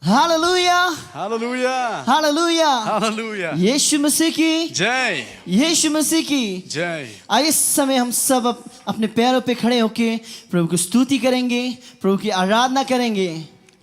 Hallelujah Hallelujah. Hallelujah Hallelujah. यीशु मसीह की Jai. यीशु मसीह की Jai. आइए इस समय हम सब अपने पैरों पे खड़े होके प्रभु की स्तुति करेंगे, प्रभु की आराधना करेंगे।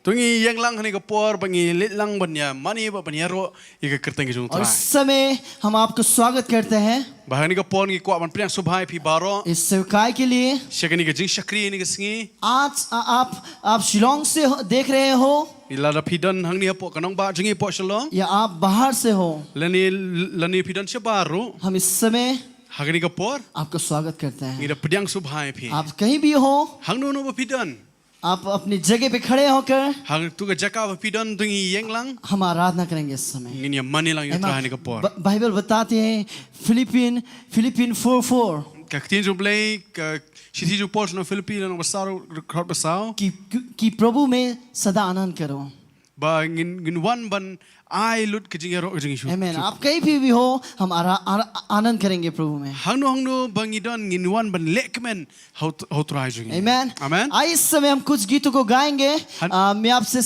Tungi yang lang hani kapor bangi lit lang banya mani ba banya ro ika kerteng jung और trai. इस समय हम आपको स्वागत करते हैं Bahani kapor ngi kwa ban priang subhai pi baro. इस सेवकाई के लिए। Shakani ka jing shakri ni ka singi. आज आप शिलोंग से देख रहे हो Ila da pidan hang ni hapo kanong ba jingi po shalom. या आप बाहर से हो, Lani pidan siya baru. हम इस समय Hagani kapor आपको स्वागत करते ngi हैं। da priang subhai pi. आप कहीं भी हो, Hang no ba pidan. आप अपनी जगह पे खड़े होकर Hang tu ka jaka ba pidan tungi yang lang. हम आराधना करेंगे इस समय। Ngi ni mani lang yung trai ni kapor. Bible बताते हैं फिलिपिन 4:4 Kaktin jung play ka shiti jung por no Filipino no basaro crowd basao. कि प्रभु में सदा आनंद करो। Ba ngin wan ban ai lut ke jingero ke jingishu. आमीन। आप कहीं भी हो, हम आनंद करेंगे प्रभु में। Hangno bangidon ngin wan ban lekmen how try jingi. आमीन। Amen. आइए इस समय हम कुछ गीतों को गाएंगे। मैं आपसे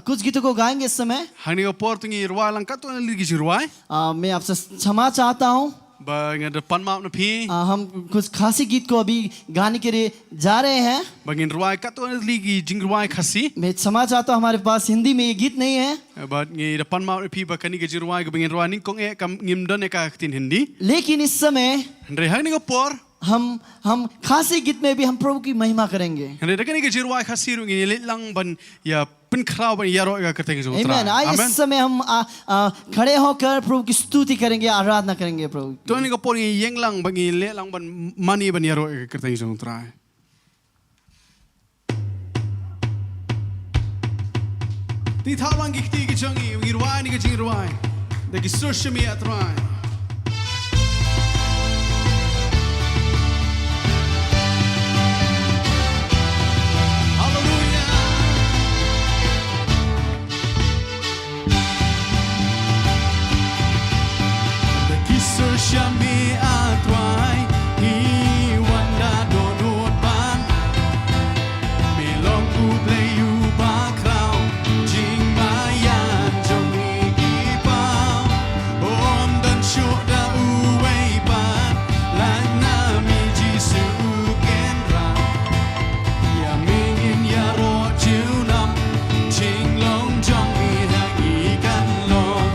कुछ गीतों को गाएंगे इस समय। Hangni opor tungi ruai lang kato na ligi ruai. मैं आपसे क्षमा चाहता हूँ। Ba ngin depan map na pi. हम कुछ खासी गीत को अभी गाने के लिए जा रहे हैं। Bangin ruai kato na ligi jing ruai khasi. मैं क्षमा चाहता हूँ, हमारे पास हिंदी में ये गीत नहीं है, Ba ngi depan map na pi ba kani ke ruai ke bangin ruai ning kong e kam ngim don e ka tin hindi. लेकिन इस समय Andre hangni opor. हम खासी गीत में भी हम प्रभु की महिमा करेंगे। Andre kani ke ruai khasi ru ngi lit lang ban ya pin kraw ban yaro e ka kerteng jung try. आमीन। आइए इस समय हम खड़े होकर प्रभु की स्तुति करेंगे, आराधना करेंगे प्रभु। Tuan ko por ngi yeng lang bangi le lang ban mani ban yaro e ka kerteng jung try. Di thalang gikti ki changi ngi ruai ni ke jing ruai. De ki sushmi atrai. Shami atwai I wanda donut ban Milong u play u ba krau Jing bayan jong I pao Om dan shu da u wei ban Lang na mi jisu u gen ra Ya ming in ya ro chiu nam Jing long jong mi hang I kan long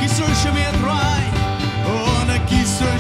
Kisur shami atwai Oh, na kisur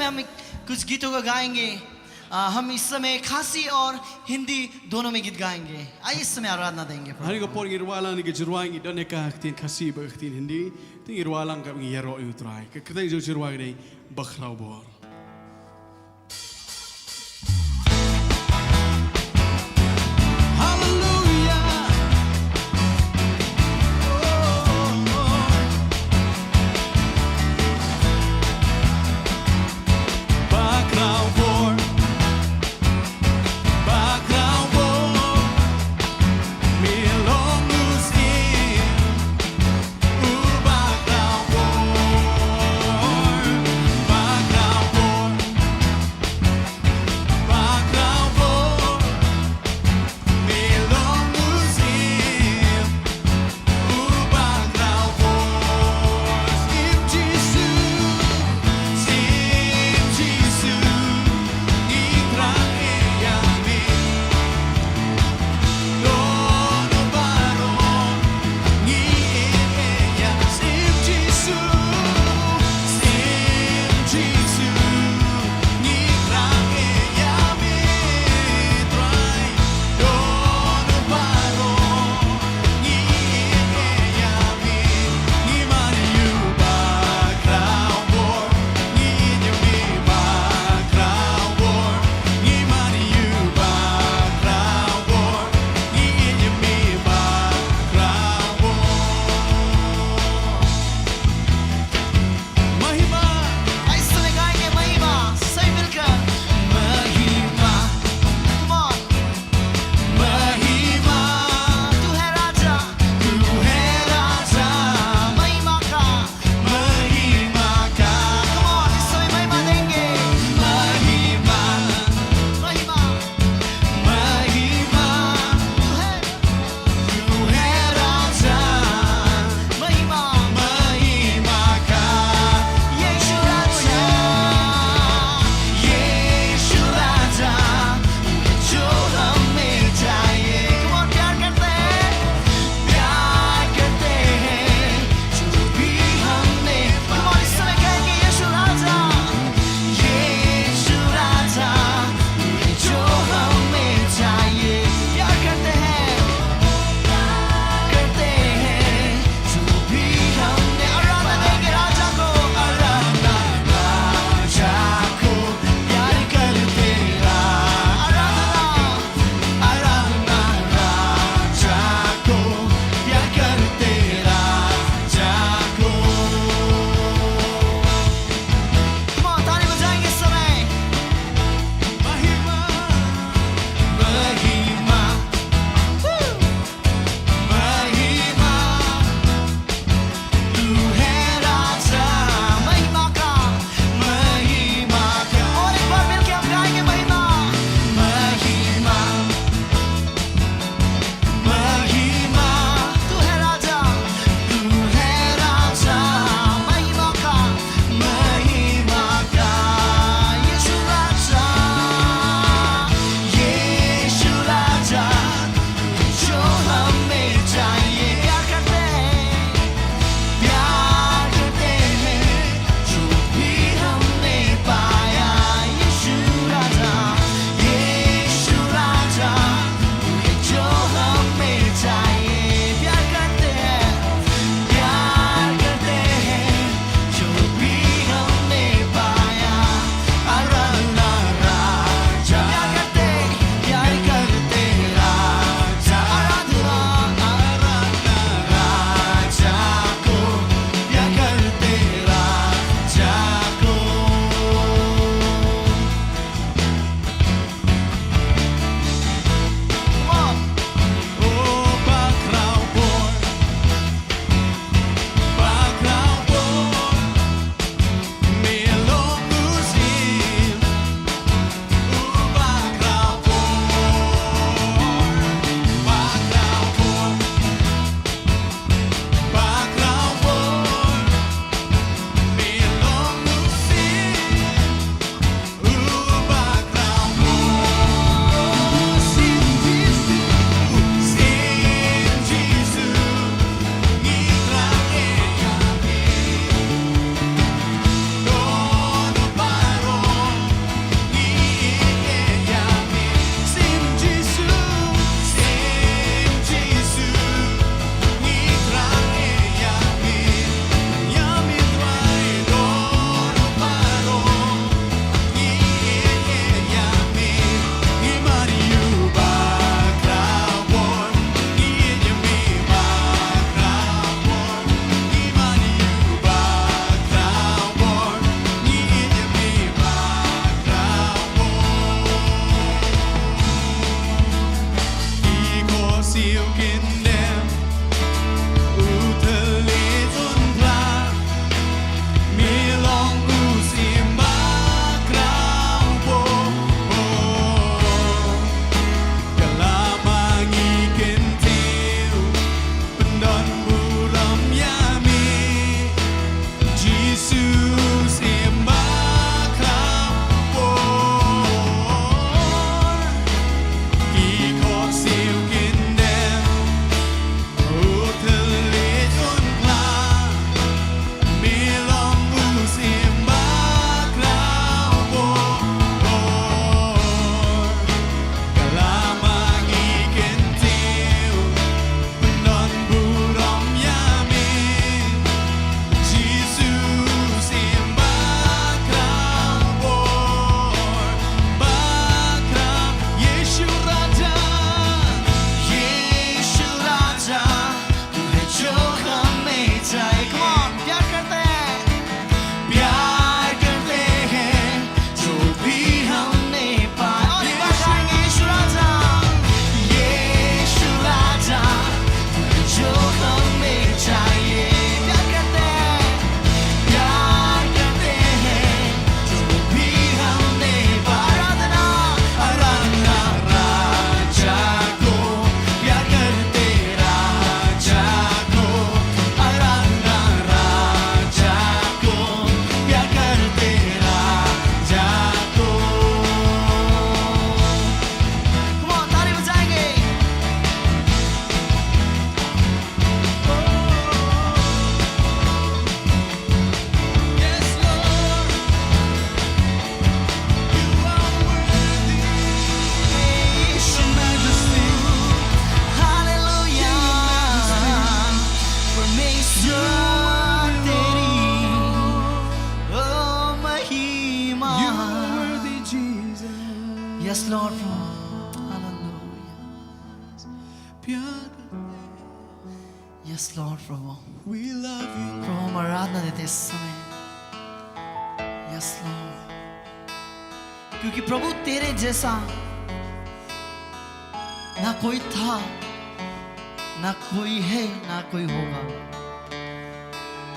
समय हम कुछ गीतों को गाएंगे। हम इस समय खासी और हिंदी दोनों में गीत गाएंगे। आइए इस समय आराधना देंगे प्रभु। Hari ko por ngirwalang ni gajruang idon ne ka tin khasi ba tin hindi tin ngirwalang ka ngiyaro utrai ka ktai jo jirwang nei bakhrau bor. Hallelujah. Bakhrau bor. Bakhrau bor. Milong uskin. Bakhrau bor. Bakhrau สิวกินแดงอูทะเลจนพลามีลองอูสิมาคราวโบกะลามางีเกินเทียวเป็นดอนบุรมยามีJesus in my cloud He caught silk in them Oh, the little cloud Me long who's in my cloud Kalama gigan til Penon buram yamin Jesus in Bakram Bakram Yeshu Raja यीशु राजा तू है जो हमें चाहे Come on प्यार करते हैं जो भी हमने पाया और एक बार गाएंगे यीशु राजा तू है जो हमें चाहिए प्यार करते हैं जो भी हमने पाया आराधना राजा को प्यार करते राजा को आराधना राजा को प्यार करते राजा को Come on ताली बजाएंगे Yes Lord You are worthy Yeshu Majesty hallelujah परमेश्वर तेरी ओ महिमा You are worthy Jesus Yes Lord Hallelujah प्यार Yes Lord Prabhu We love you प्रभु हम आराधना देते इस समय Yes Lord क्योंकि प्रभु तेरे जैसा ना कोई था ना कोई है ना कोई होगा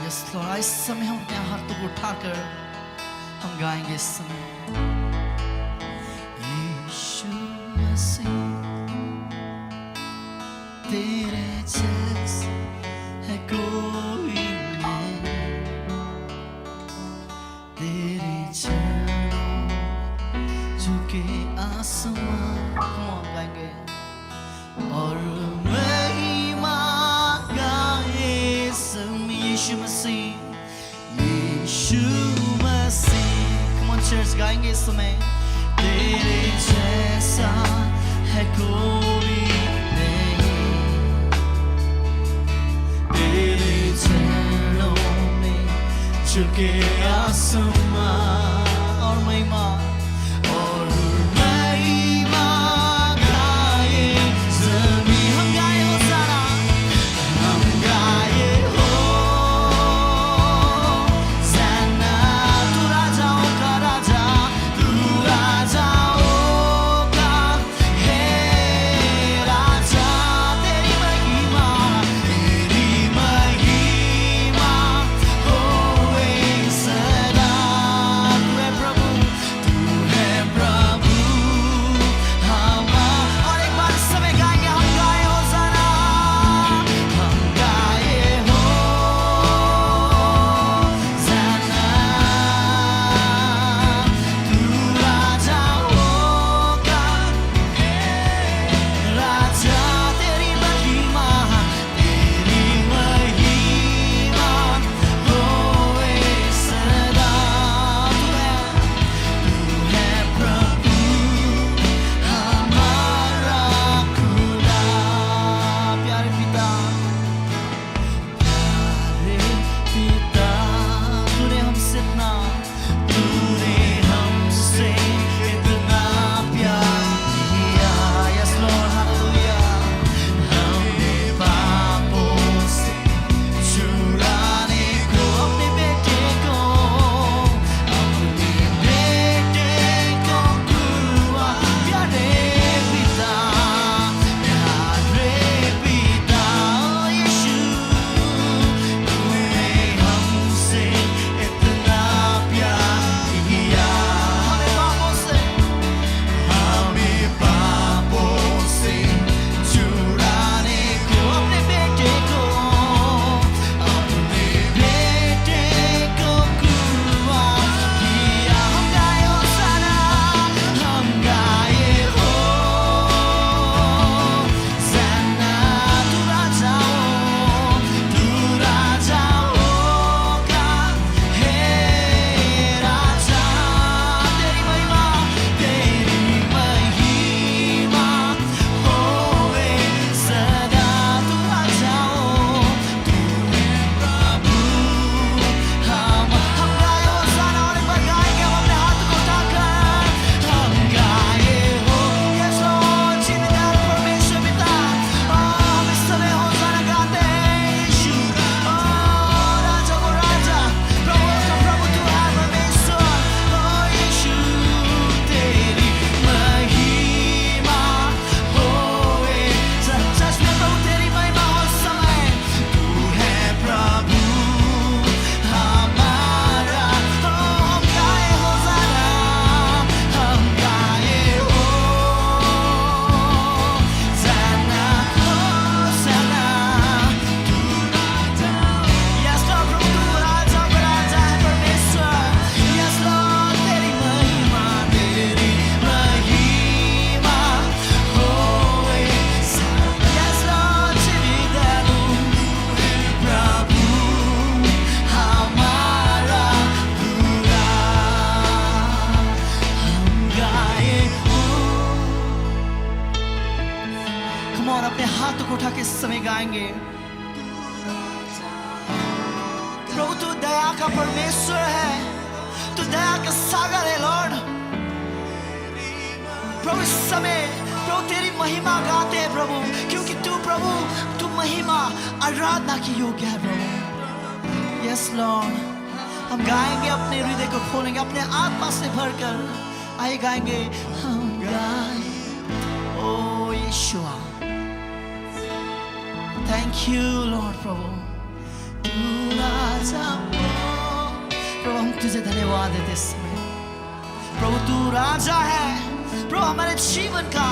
Yes Lord इस समय हम अपने हाथों को उठाकर हम गाएंगे इस समय यीशु मसीह तेरे जैसा है कोई नहीं तेरे चरणों झुके आसमान Come on, गाएंगे और महिमा गाए सब यीशु मसीह Come on church गाएंगे इस समय तेरे जैसा है कोई नहीं तेरे चरणों में झुके आसमान और महिमा गाए ज़मीं हम गाए हो सारा हम गाए हो ज़ना तू राजाओं का राजा तू राजाओं का है राजा तेरी महिमा होए सदा तू है प्रभु तू come on, अपने हाथों को उठा के इस समय गाएंगे। प्रभु तू दया का परमेश्वर है, तू दया का सागर है लॉर्ड। प्रभु इस समय प्रभु तेरी महिमा गाते हैं प्रभु, क्योंकि तू प्रभु तू महिमा आराधना की योग्य है प्रभु। यस लॉर्ड, हम गाएंगे, अपने हृदय को खोलेंगे, अपने आत्मा से भरकर आए गाएंगे। हम गाएं ओ यीशुआ, थैंक यू लॉर्ड प्रभु, तू राजा। प्रभु हम तुझे धन्यवाद देते इस समय। प्रभु तू राजा है प्रभु, हमारे जीवन का,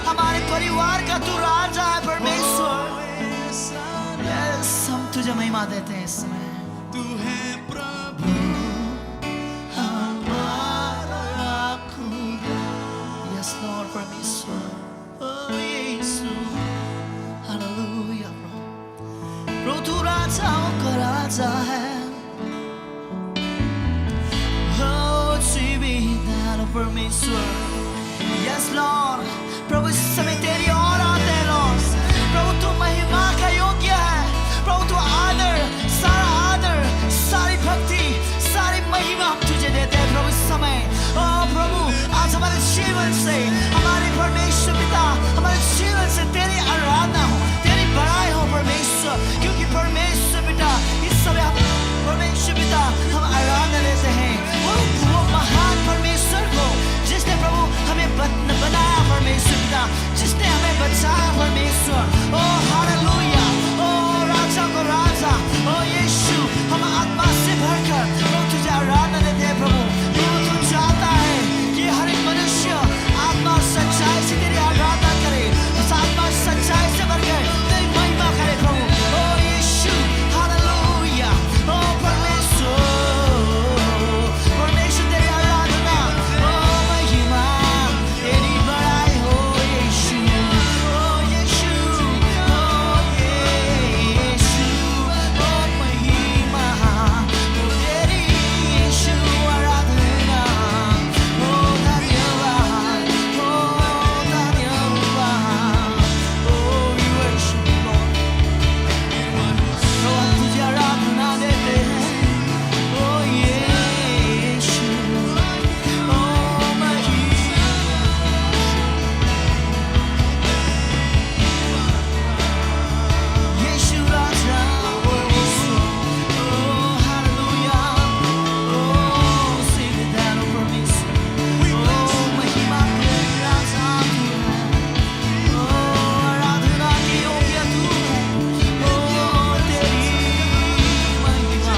हमारे परिवार का तू राजा है परमेश्वर। यस, हम तुझे महिमा देते हैं इस समय। तू है प्रभु हमारा खुदा। यस लॉर्ड परमेश्वर, ओ यीशु, हालेलुया प्रभु। प्रभु तू राजाओं का राजा है, ओ जीवित परमेश्वर। यस लॉर्ड, प्रभु इस समय तेरी ओर आते हैं लॉर्ड। प्रभु तू महिमा का योग्य है प्रभु, तू आदर, सारा आदर, सारी भक्ति, सारी महिमा हम तुझे देते हैं प्रभु इस समय। ओ प्रभु आज हमारे जीवन से, हमारे परमेश्वर पिता, हमारे जीवन से तेरी आराधना हो, तेरी बड़ाई हो परमेश्वर, क्योंकि परमेश्वर पिता इस समय हम परमेश्वर पिता हम आराधना लेते हैं वो महान परमेश्वर को, जिसने प्रभु हमें बनाया परमेश्वर पिता, जिसने हमें बचाया परमेश्वर। ओ हालेलुया, ओ राजा को राजा, ओ यीशु, हम आत्मा से भरकर प्रभु तुझे आराधना देते हैं प्रभु। तू चाहता है कि हर एक मनुष्य आत्मा और सच्चाई से तेरी आराधना करे, उस आत्मा और सच्चाई से भरकर तेरी महिमा करे प्रभु। ओ यीशु हालेलुया, ओ परमेश्वर, परमेश्वर तेरी आराधना, ओ महिमा तेरी बड़ाई हो यीशु, ओ यीशु, ओ यीशु, ओ महिमा ओ तेरी यीशु, आराधना ओ धन्यवाद, ओ धन्यवाद, ओ we worship you Lord। तो हम तुझे आराधना देते हैं, ओ यीशु, ओ महिमा। यीशु राजा, ओ यीशु, ओ हालेलुया, ओ सीधे परमेश्वर, ओ महिमा के राजा तू है, ओ आराधना की योग्य तू है, ओ तेरी महिमा।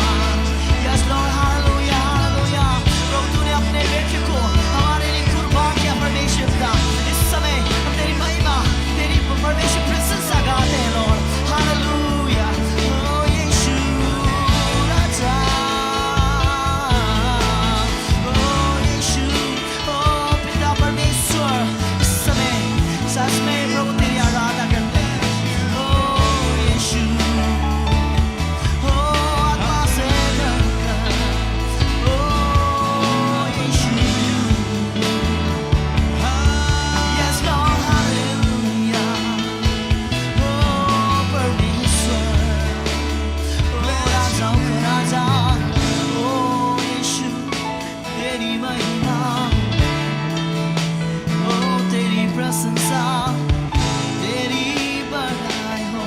Yes Lord, hallelujah, hallelujah. प्रभु तूने अपने बेटे को हमारे लिए कुर्बान किया परमेश्वर पिता। इस समय हम तेरी महिमा, तेरी परमेश्वर प्रशंसा गाते हैं लॉर्ड, हालेलुया। ओ यीशु राजा, ओ यीशु, ओ पिता परमेश्वर, इस समय सच में प्रभु तेरी आराधना करते हैं। ओ यीशु, ओ आत्मा से भरकर, ओ यीशु। Yes Lord, hallelujah, ओ परमेश्वर, ओ राजाओं का राजा, ओ यीशु, तेरी महिमा, ओ तेरी प्रशंसा, तेरी बड़ाई हो।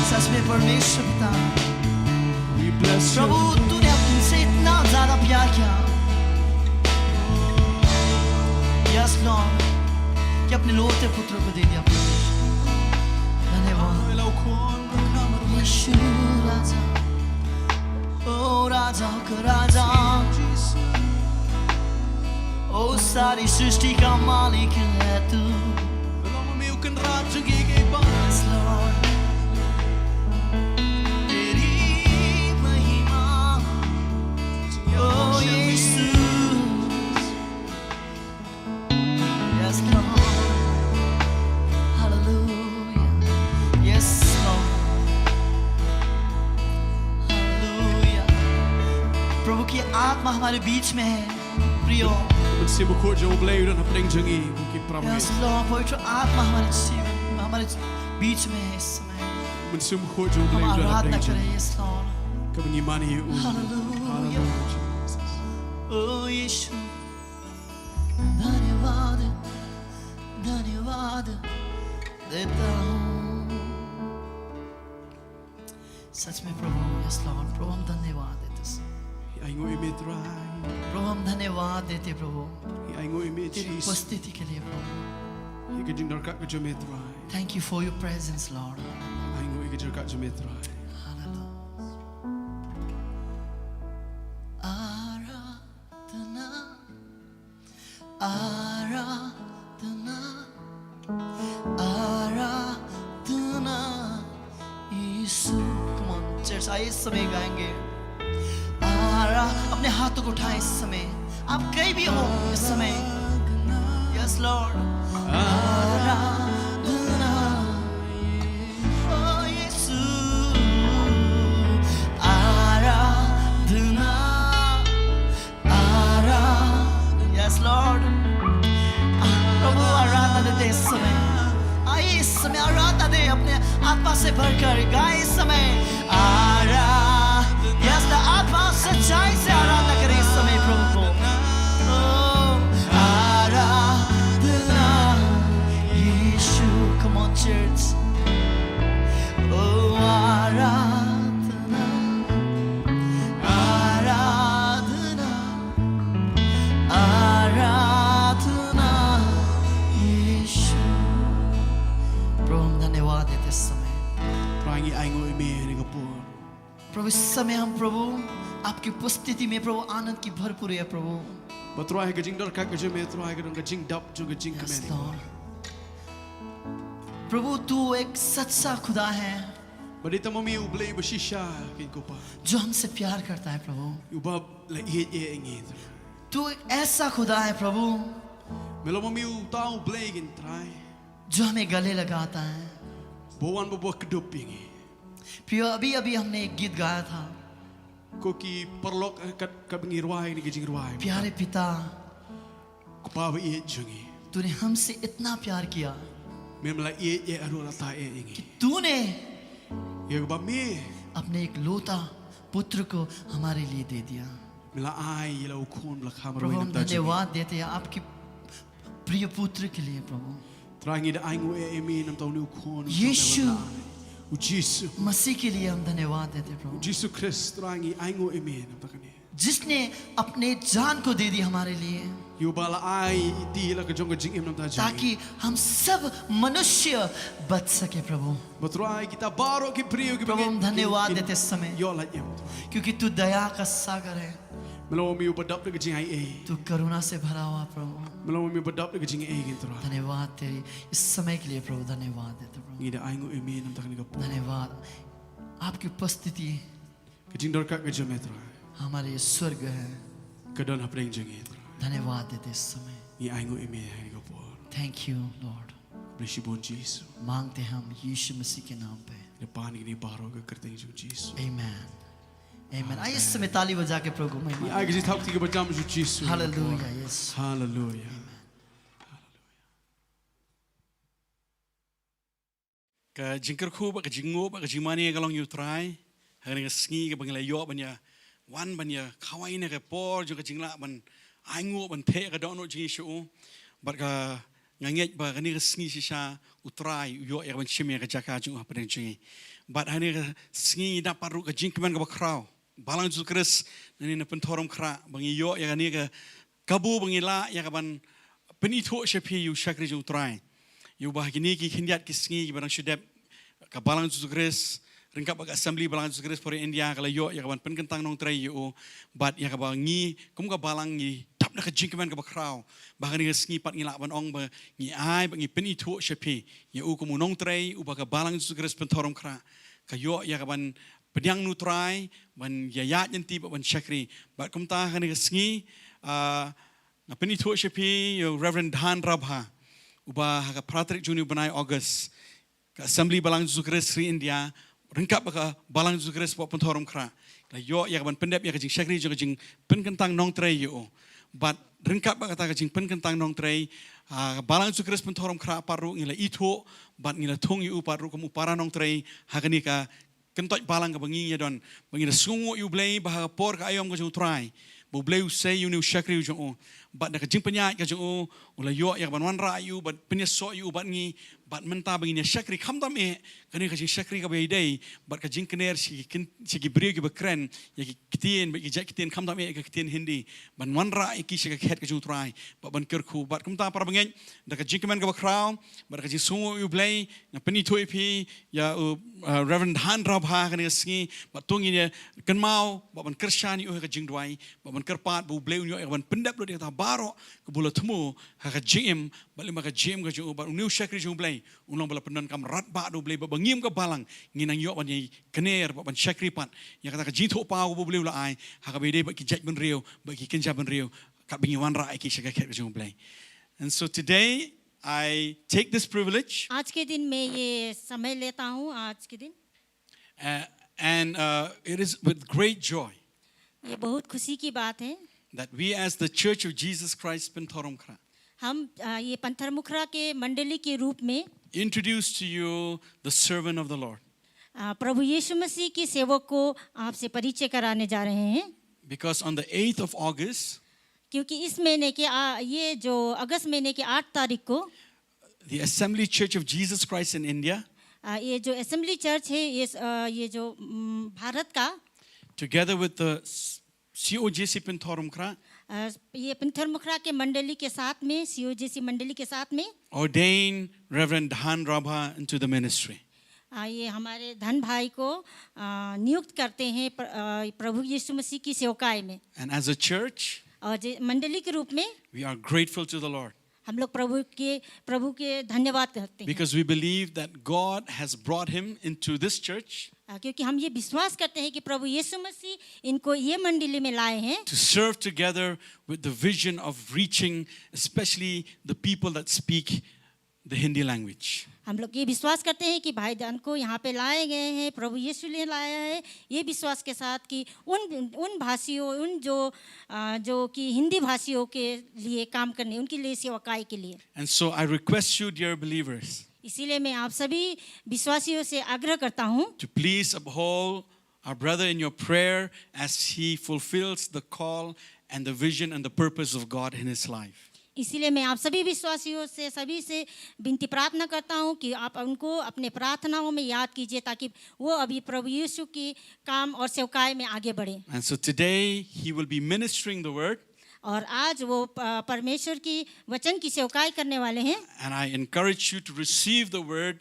सच में परमेश्वर पिता, We bless you प्रभु तूने हमसे इतना ज्यादा प्यार किया। यस लॉर्ड, कि अपने लोते पुत्र को दे दिया परमेश्वर। धन्यवाद यीशु राजा, ओ राजा का राजा, ओ सारी सृष्टि का मालिक है तू। Yes Lord, तेरी महिमा, ओ यीशु। Yes Lord, hallelujah, yes Lord, hallelujah। प्रभु की आत्मा हमारे बीच में है प्रियो। Mình xin một khối dòng play đó nắp đinh chân y, प्रभु Yes Lord, पवित्र आत्मा हमारे जीवन में हमारे बीच में है इस समय mensyukur jo हम boleh आराधना dalam करें Yes Lord kami ngimani you Hallelujah. Jesus Oh यीशु धन्यवाद धन्यवाद देता हूँ सच में प्रभु Yes Lord प्रभु हम धन्यवाद देते ai ngoi me trai प्रभु हम धन्यवाद देते प्रभु ai ngoi me तेरी Jesus उपस्थिति के लिए प्रभु ke jing darkat ke jo me trai Thank you for your presence Lord ai ngoi ke darkat jo me trai Aradhana Aradhana Aradhana Yeshu Come on church आइए इस समय गाएंगे अपने हाथों को उठाएं इस समय आप कहीं भी हो इस समय Yes Lord आराधना Oh यीशु आराधना Yes Lord प्रभु आराधना देते इस समय आइए इस समय आराधना दे अपने आत्मा से भरकर गाए इस समय Yes the आत्मा सच्चाई से आराधना करे इस समय प्रभु को आराधना यीशु come on church आराधना आराधना आराधना यीशु प्रभु हम धन्यवाद देते इस समय Rangi ai ngoi me ni ko por प्रभु इस समय हम प्रभु आपकी उपस्थिति में प्रभु आनंद की भरपूर है प्रभु Batrai ke jing darkat ke jo me trai ke dong ke jing dap jo ke jing Yes, kemen Lord. प्रभु तू एक सच्चा खुदा है Badi tamomi ublei beshisha ke ko pa जो हमसे प्यार करता है प्रभु ubab la ye ingin तू एक ऐसा खुदा है प्रभु melo momi u tau ublei gin trai जो हमें गले लगाता है bowan bo kedup ingi प्रिय अभी अभी हमने एक गीत गाया था ko ki perlok ka bengirwai ni ke jing ruai प्यारे पिता ko pa ba ye jungi तूने हमसे इतना प्यार किया mem la ye aru la ta ingi तूने ye ba me अपने एक लोता पुत्र को हमारे लिए दे दिया mela ai la ukun la khamar प्रभु wi हम nam ta jungi धन्यवाद देते हैं आपकी प्रिय पुत्र के लिए प्रभु Trangi da ai ngoi emi nam tau ni ukun यीशु u Jesus मसीह के लिए हम धन्यवाद देते हैं प्रभु Jesus Christ trangi ai ngoi emi nam ta kani जिसने अपने जान को दे दी हमारे लिए yu bala ai ti la ke jong ke jing im nam ta jungi ताकि हम सब मनुष्य बच सके प्रभु Batrai kita baro ki priyo ki प्रभु हम धन्यवाद देते इस समय yo la yem क्योंकि तू दया का सागर है melo mi u badap ke jing ai e तू करुणा से भरा हुआ प्रभु melo mi badap ke jing e gin tra धन्यवाद तेरी इस समय के लिए प्रभु धन्यवाद देते प्रभु ngi da ai ngoi emi nam ta kani ka po धन्यवाद आपकी उपस्थिति ke jing darkat ke jom tra हमारे स्वर्ग है ke don hapreng jing e tra धन्यवाद देते इस समय ngi ai ngoi emi ai ka po thank you Lord bless you bon Jesus मांगते हैं हम यीशु मसीह के नाम पे le pan ni baro ke kerteng jong Jesus आमीन आमीन आइए इस समय ताली बजा के प्रभु को ni महिमा ai ke ji thak ti ke bajam ju Jesus hallelujah yes hallelujah ka jingker khu ba ka jingo ba ka jimani ka long you try hari ka sngi ka bangla yo banya wan banya khawai ne ka por jo ka jingla ban ai ngo ban the ka dono jingi shu ba ka nganget ba ka ni ka sngi shisha utrai yo ya ban chimya ka jaka ju pa jingi ba hani ka sngi da paru ka jingman ka ba kraw balang ju kris ni na pen thorom khra bangi yo ya ka ni ka kabu bangi la ya ka ban penitho shepi you shakri ju utrai you bah kini ki khindiat ki sngi ki barang shudep ka balang su kris ringkap ka assembly balang su kris for India kala yo ya ka ban pen kentang nong trai yo bat ya ka ba ngi kum ka balang ngi tap na ka jingkeman ka ba kraw bah ni sngi pat ngi la ban ong ba ngi ai ba ngi penitho shepi ya u kum nong trai u ba ka balang su kris pen thorom khra ka yo ya ka ban pediang nu trai ban ya ya yanti ba ban shakri bat kum ta ka ni sngi na penitho shepi yo Reverend Dan Rabha uba ka pratrik juni banai August ka assembly balang Zukris Sri India ringkap ka balang Zukris po penthorom khra la yo ya ban pendep ya jing shakri jo jing pen kentang nong trai yo but ringkat ba kata kajing pen kentang nong tray balang su Kristus pentorom kra paru ngila itu bat ngila thong yu paru kamu para nong tray hakani ka kentot balang ka bangi don bangi sungu yu blay bah por ka ayom ka jung try bo blay say yu new shakri jung bat da kajing penya ka jung ula yo ya ban wan ra yu bat penya so yu bat ngi bat menta bangi shakri kham dam e kani kajing shakri ka bay day bat kajing kner si ki brio ki bakren ya ki kitien ba ki jak kitien kham dam e ka kitien hindi ban wan ra ki shi ka khet ka jung try bat ban ker khu bat kumta para bangi da kajing kemen ka bakraw bat kajing sungu yu blay na peni toy pi ya Reverend Han Rabha kani singi bat tungi ne kan mau bat ban kershani yu ka jing dwai bat ban kerpat bu blay yu ban pendap lo dia ta baro ka bula temu ha ka jim bat lima ka jim ka jung bat new shakri jung blay ulang bala penan kam rat ba do blay ba bangim ka balang nginang yo ban ye kner ban shakri pat ya kata ka jitho pa bu blay la ai ha ka be de ba ki jak ban riu ba ki kenja ban riu ka bingi wan ra ki shaka ka jung blay. And so today I take this privilege आज के दिन मैं ये समय लेता हूँ आज के दिन and it is with great joy ये बहुत खुशी की बात है that we as the Church of Jesus Christ Pentorom Kra हम ये पंथरमुखरा के मंडली के रूप में introduce to you the servant of the Lord. प्रभु यीशु मसीह के सेवक को आपसे परिचय कराने जा रहे हैं Because on the 8th of August, क्योंकि इस महीने के ये जो अगस्त महीने के 8 तारीख को the Assembly Church of Jesus Christ in India, ये जो असेंबली चर्च है ये जो भारत का together with the COJC Pentorom Kra, ये पंथरमुखरा के मंडली के साथ में COJC मंडली के साथ में ordained Reverend Han Rabha into the ministry. ये हमारे धन भाई को नियुक्त करते हैं प्रभु यीशु मसीह की सेवकाई में And as a church, और मंडली के रूप में we are grateful to the Lord हम लोग प्रभु के धन्यवाद करते हैं because we believe that God has brought him into this church क्योंकि हम ये विश्वास करते हैं कि प्रभु यीशु मसीह इनको ये मंडली में लाए हैं to serve together with the vision of reaching especially the people that speak the Hindi language. हम लोग ये विश्वास करते हैं कि भाई जान को यहाँ पे लाए गए हैं प्रभु यीशु ने लाया है ये विश्वास के साथ कि उन भाषियों उन जो कि हिंदी भाषियों के लिए काम करने उनके लिए सेवकाई के लिए And so I request you, dear believers, इसीलिए मैं आप सभी विश्वासियों से आग्रह करता हूँ to please uphold our brother in your prayer as he fulfills the call and the vision and the purpose of God in his life. इसीलिए मैं आप सभी विश्वासियों से सभी से विनती प्रार्थना करता हूँ कि आप उनको अपने प्रार्थनाओं में याद कीजिए ताकि वो अभी प्रभु यीशु की काम और सेवकाई में आगे बढ़े And so today he will be ministering the word. और आज वो परमेश्वर की वचन की सेवकाई करने वाले हैं And I encourage you to receive the word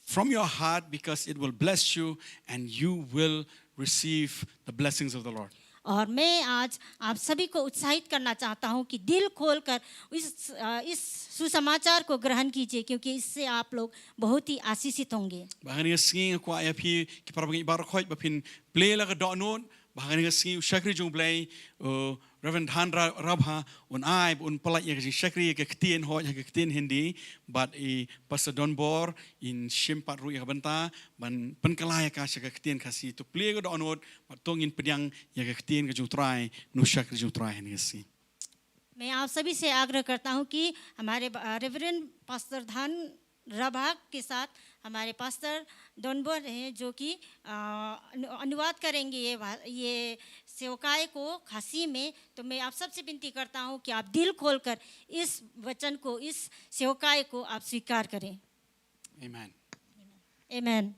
from your heart because it will bless you and you will receive the blessings of the Lord. और मैं आज आप सभी को उत्साहित करना चाहता हूं कि दिल खोलकर इस सुसमाचार को ग्रहण कीजिए क्योंकि इससे आप लोग बहुत ही आशीषित होंगे Bahkan nga singi ko ay api ki para bang ibar ko bapin play la ka doon bahkan nga singi shakri jung play Reverend Han Rabha un ay un palat ya shakri ka ktien ho ya ka ktien hindi but I Pastor Don Bor in Shimpat ru ya banta ban penkalaya ka ka ktien kasi to play ka doon but tongin pedyang ya ka ktien ka jung try no shakri jung try ni si. मैं आप सभी से आग्रह करता हूं कि हमारे reverend pastor धन रभा के साथ हमारे पास्टर डॉनबोर हैं जो कि अनुवाद करेंगे ये सेवकाई को खासी में तो मैं आप सबसे विनती करता हूं कि आप दिल खोलकर इस वचन को इस सेवकाई को आप स्वीकार करें Amen. आमीन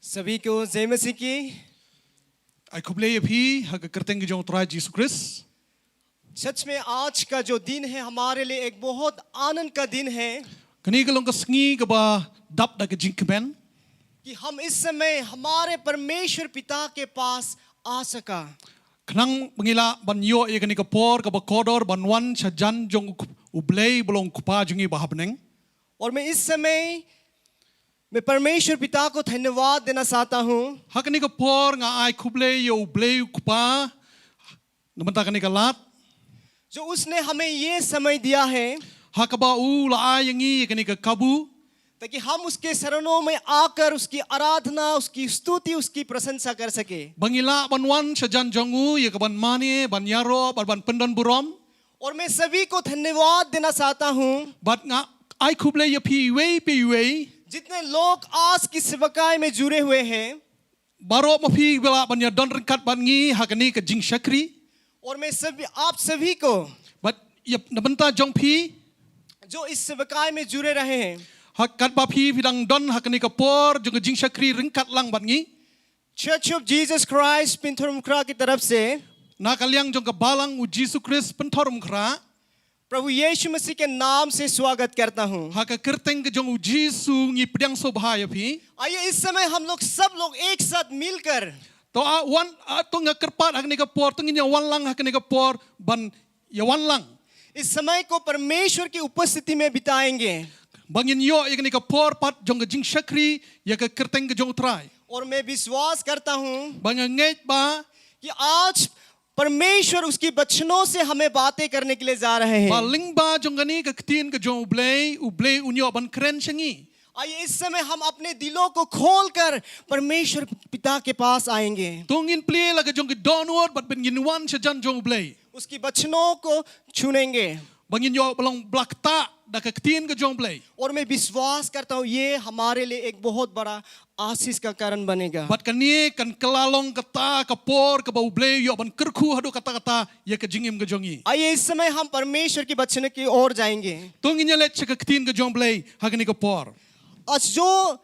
सभी को जय मसीह की Ai kublei aphi haga kerteng jong trai Jesus Christ. सच में आज का जो दिन है हमारे लिए एक बहुत आनंद का दिन है Kani kalong kasngi ka ba dap da ka jinkben. कि हम इस समय हमारे परमेश्वर पिता के पास आ सका Kanang pangila ban yo ye kani ka por ka ba kodor ban wan sa jan jong ublei bolong kupa jongi ba habneng. और मैं इस समय मैं परमेश्वर पिता को धन्यवाद देना चाहता हूँ Ha kani ka por nga ai kublei yo ublei kupa. Namanta kani ka lat. जो उसने हमें ये समय दिया है Ha ka ba u la ai yangi kani ka kabu. ताकि हम उसके शरणों में आकर उसकी आराधना, उसकी स्तुति, उसकी प्रशंसा कर सके। Bangila ban wan sajan jongu ye ban mani ban yaro ban pendon burom. और मैं सभी को धन्यवाद देना चाहता हूँ Bat nga ai kuble ye pi wei. जितने लोग आज की सेवकाई में जुड़े हुए हैं। Baro ma pi bela ban ya don ringkat ban ngi hakani ke jing shakri. और मैं सभी आप सभी को Bat ye nabenta jong pi जो इस सेवकाई में जुड़े रहे हैं, hakat ba pi bidang don hakani ke por jong ke jing shakri ringkat lang ban ngi. Church of Jesus Christ पिंथोरमखरा की तरफ से Na kaliang jong ke balang u Jesus Christ pentorum kra. प्रभु यीशु मसीह के नाम से स्वागत करता हूँ। Haka kerteng ke jong u Jesus ngi pedang so bahaya pi. आइए इस समय हम लोग सब लोग एक साथ मिलकर To a wan to nga kerpat hakani ke por to ngi ya wan lang hakani ke por ban ya wan lang. इस समय को परमेश्वर की उपस्थिति में बिताएंगे। Bangin yo ye ka por pat jong ke jing shakri ye ka kerteng ke jong trai. और मैं विश्वास करता हूँ Bang ngej ba कि आज परमेश्वर उसकी वचनों से हमें बातें करने के लिए जा रहे हैं। paling ba jong gani ka ktin ke jong ublei unyo ban kren shangi. आइए इस समय हम अपने दिलों को खोलकर परमेश्वर पिता के पास आएंगे, Tungin ple la ke jong ke donward bat ben yin wan sajan jong ublei. उसकी वचनों को छूनेंगे। Bangin yo belong blakta da ka ktin ke jong ublei. और मैं विश्वास करता हूँ ये हमारे लिए एक बहुत बड़ा आशीष का कारण बनेगा। Bat kani kan kelalong kata ka por ka ba ublei yo ban kerku hadu kata-kata ye ke jingim ke jongi. आइए इस समय हम परमेश्वर की वचन की ओर जाएंगे। Tungin ye let ka ktin ke jong ublei hakani ka por. आज जो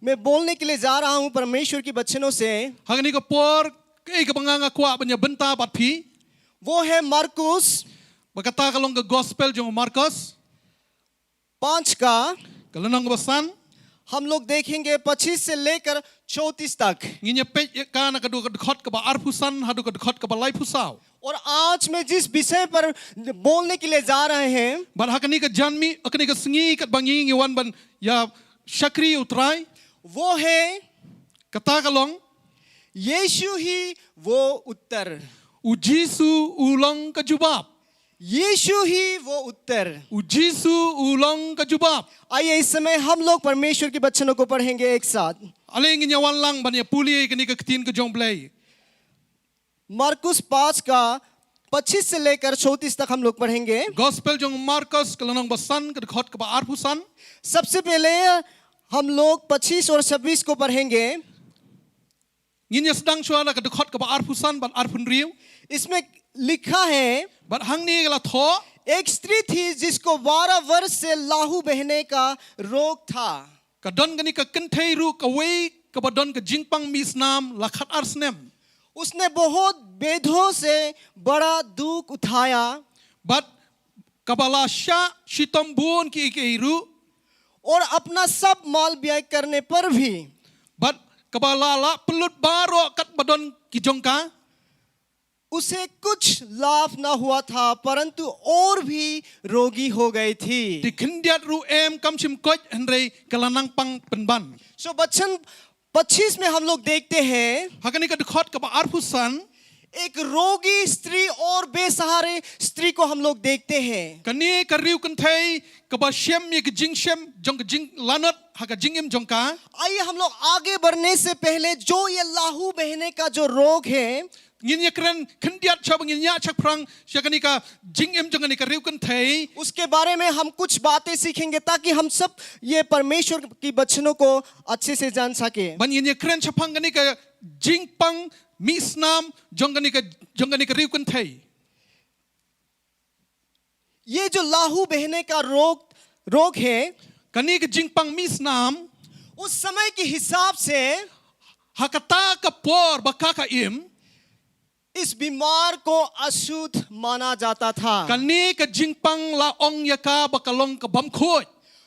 मैं बोलने के लिए जा रहा हूँ परमेश्वर की वचनों से, Hakani ka por ke ka banganga kwa banya benta bat pi. वो है मरकुस Bakata kalong ke gospel jong Markus 5 का kalanong basan. हम लोग देखेंगे 25 से लेकर 34 तक। Nginya pej ka na kadu khot ka ba arpusan hadu ka khot ka ba lai pusau. और आज मैं जिस विषय पर बोलने के लिए जा रहे हैं Ban hakani ka janmi akani ka singi kat bangi ngiwan ban ya shakri utrai वो है kata kalong यीशु ही वो उत्तर। u Jisu ulong ka jubab. यीशु ही वो उत्तर। U Jisu ulong ka jubab. आइए इस समय हम लोग परमेश्वर के वचनों को पढ़ेंगे एक साथ। Ale nginya wan lang ban ya puli kani ka ktin ka jong blai. मरकुस 5 का 25 से लेकर 34 तक हम लोग पढ़ेंगे। Gospel jong Markus kalanong basan ka khot ka ba arpusan. सबसे पहले हम लोग 25 और 26 को पढ़ेंगे। Nginya sedang suara ka khot ka ba arpusan ban arpun riu. इसमें लिखा है Ban hang ni la tho एक स्त्री थी जिसको 12 वर्ष से लाहू बहने का रोग था। ka don gani ka kenthei ru ka wei ka ba don ka jingpang misnam la khat arsnem. उसने बहुत वेदों से बड़ा दुख उठाया But kabala sya shitom buon ki ikeiru. और अपना सब माल व्यय करने पर भी But kabala la pelut baro kat badon ki jongka. उसे कुछ लाभ न हुआ था, परंतु और भी रोगी हो गई थी। Di kendiat ru em kam chim koj henrei kalanang pang penban. सो वचन 25 में हम लोग देखते हैं Hakani ka dekhot ka ba arpusan. एक रोगी स्त्री और बेसहारे स्त्री को हम लोग देखते हैं। Kani ka riu kenthei ka ba shem ye ka jing shem jong ka jing lanot ha ka jingim jongka. आइए हम लोग आगे बढ़ने से पहले जो ये लाहू बहने का जो रोग है Ngin ya kren kendiat cha bangin ya chak prang sya kani ka jingim jong kani ka riu kenthei. उसके बारे में हम कुछ बातें सीखेंगे ताकि हम सब ये परमेश्वर की वचनों को अच्छे से जान सके। Ban ngin ya kren chapang kani ka jingpang misnam jong kani ka riu kenthei. ये जो लाहू बहने का रोग है Kani ka jingpang misnam उस समय के हिसाब से hakata ka por baka ka im. इस बीमार को अशुद्ध माना जाता था। Kani ka jingpang la ong ya ka bakalong ka bamkhoj.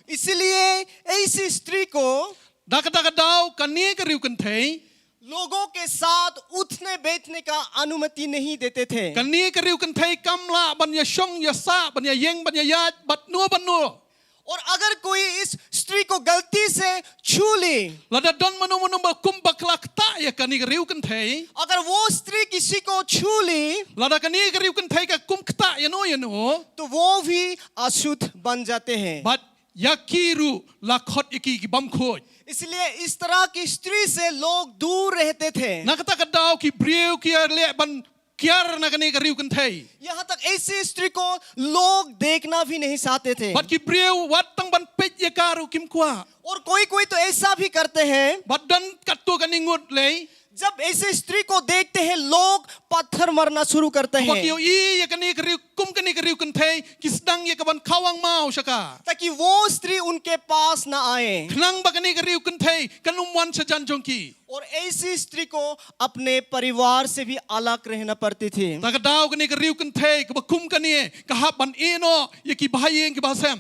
इसलिए ऐसी स्त्री को Dakata daw kani ka riu kenthei. लोगों के साथ उठने बैठने का अनुमति नहीं देते थे। Kani ka riu kenthei kamla ban ya shong ya sa ban ya yeng ban ya yat bat no. और अगर कोई इस स्त्री को गलती से छू ली, Lada don manu ba kumbak ta ya kani ka riu kenthei. अगर वो स्त्री किसी को छू ली Lada kani ka riu kenthei ka kumkta ya no. तो वो भी अशुद्ध बन जाते हैं। But yakiru lakot iki kibam khoj. इसलिए इस तरह की स्त्री से लोग दूर रहते थे। Nakata kadao ki breu ki le ban kiar na kani kariu kan thai. यहाँ तक ऐसी स्त्री को लोग देखना भी नहीं चाहते थे। Bat ki breu wat tang ban pej yakaru kim kwa. और कोई कोई तो ऐसा भी करते हैं, Bat dan katu kani ngut le. जब ऐसे स्त्री को देखते हैं लोग पत्थर मारना शुरू करते Bat हैं, yo I yakani kariu kum kani kariu kan thai kisdang yakaban khawang mau shaka. ताकि वो स्त्री उनके पास ना आए। Khnang ba kani kariu kan thai kanum wan sa jan jongki. और ऐसी स्त्री को अपने परिवार से भी अलग रहना पड़ती थी। Ta kadao kani kariu kan thai ka kum kani kahap ban eno yaki bahayeng ki basem.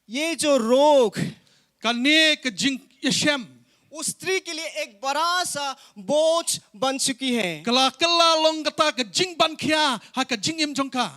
ये जो रोग Kani ka jing yashem. उस स्त्री के लिए एक बड़ा सा बोझ बन चुकी है, Kala kala long kata ka jing ban kya ha ka jing im jongka.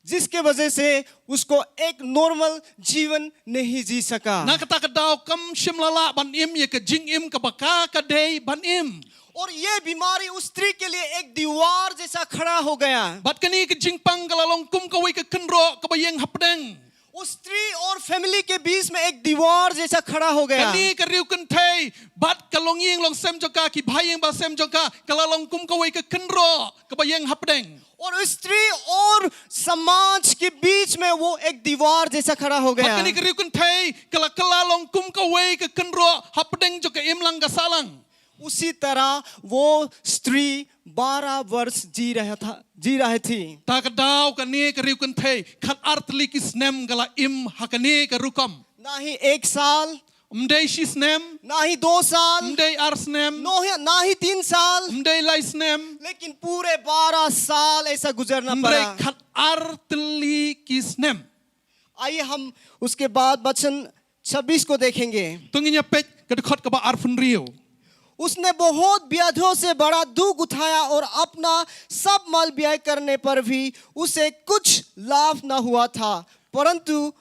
जिसके वजह से उसको एक नॉर्मल जीवन नहीं जी सका। Na kata kadao kam shimlala ban im ye ka jing im ka baka ka dei ban im. और ये बीमारी उस स्त्री के लिए एक दीवार जैसा खड़ा हो गया। Bat kani ka jing pang kala long kum ka wai ka kenro ka bayeng hapdeng. उस स्त्री और फैमिली के बीच में एक दीवार जैसा खड़ा हो गया। Kani ka riu kan thai bat ka long yeng long sem jongka ki bhayeng ba sem jongka kala long kum ka wai ka kenro ka bayeng hapdeng. और उस स्त्री और समाज के बीच में वो एक दीवार जैसा खड़ा हो Bat गया। kani ka riu kan thai kala kala long kum ka wai ka kenro hapdeng jo ka im lang ka salang. उसी तरह वो स्त्री 12 वर्ष जी रही थी। Ta kadao kani ka riu kan thai khat artli ki snem kala im hakani ka rukam. ना ही 1 साल, Mdei shi snem, ना ही 2 साल, mdei ar snem, ना ही 3 साल, mdei lai snem, लेकिन पूरे 12 साल ऐसा गुजरना mdei पड़ा। khat artli ki snem. आइए हम उसके बाद वचन 26 को देखेंगे। Tunginya pej kadkhot ka ba arfun riu. उसने बहुत व्याधियों से बड़ा दुख उठाया और अपना सब माल व्यय करने पर भी उसे कुछ लाभ न हुआ था, परंतु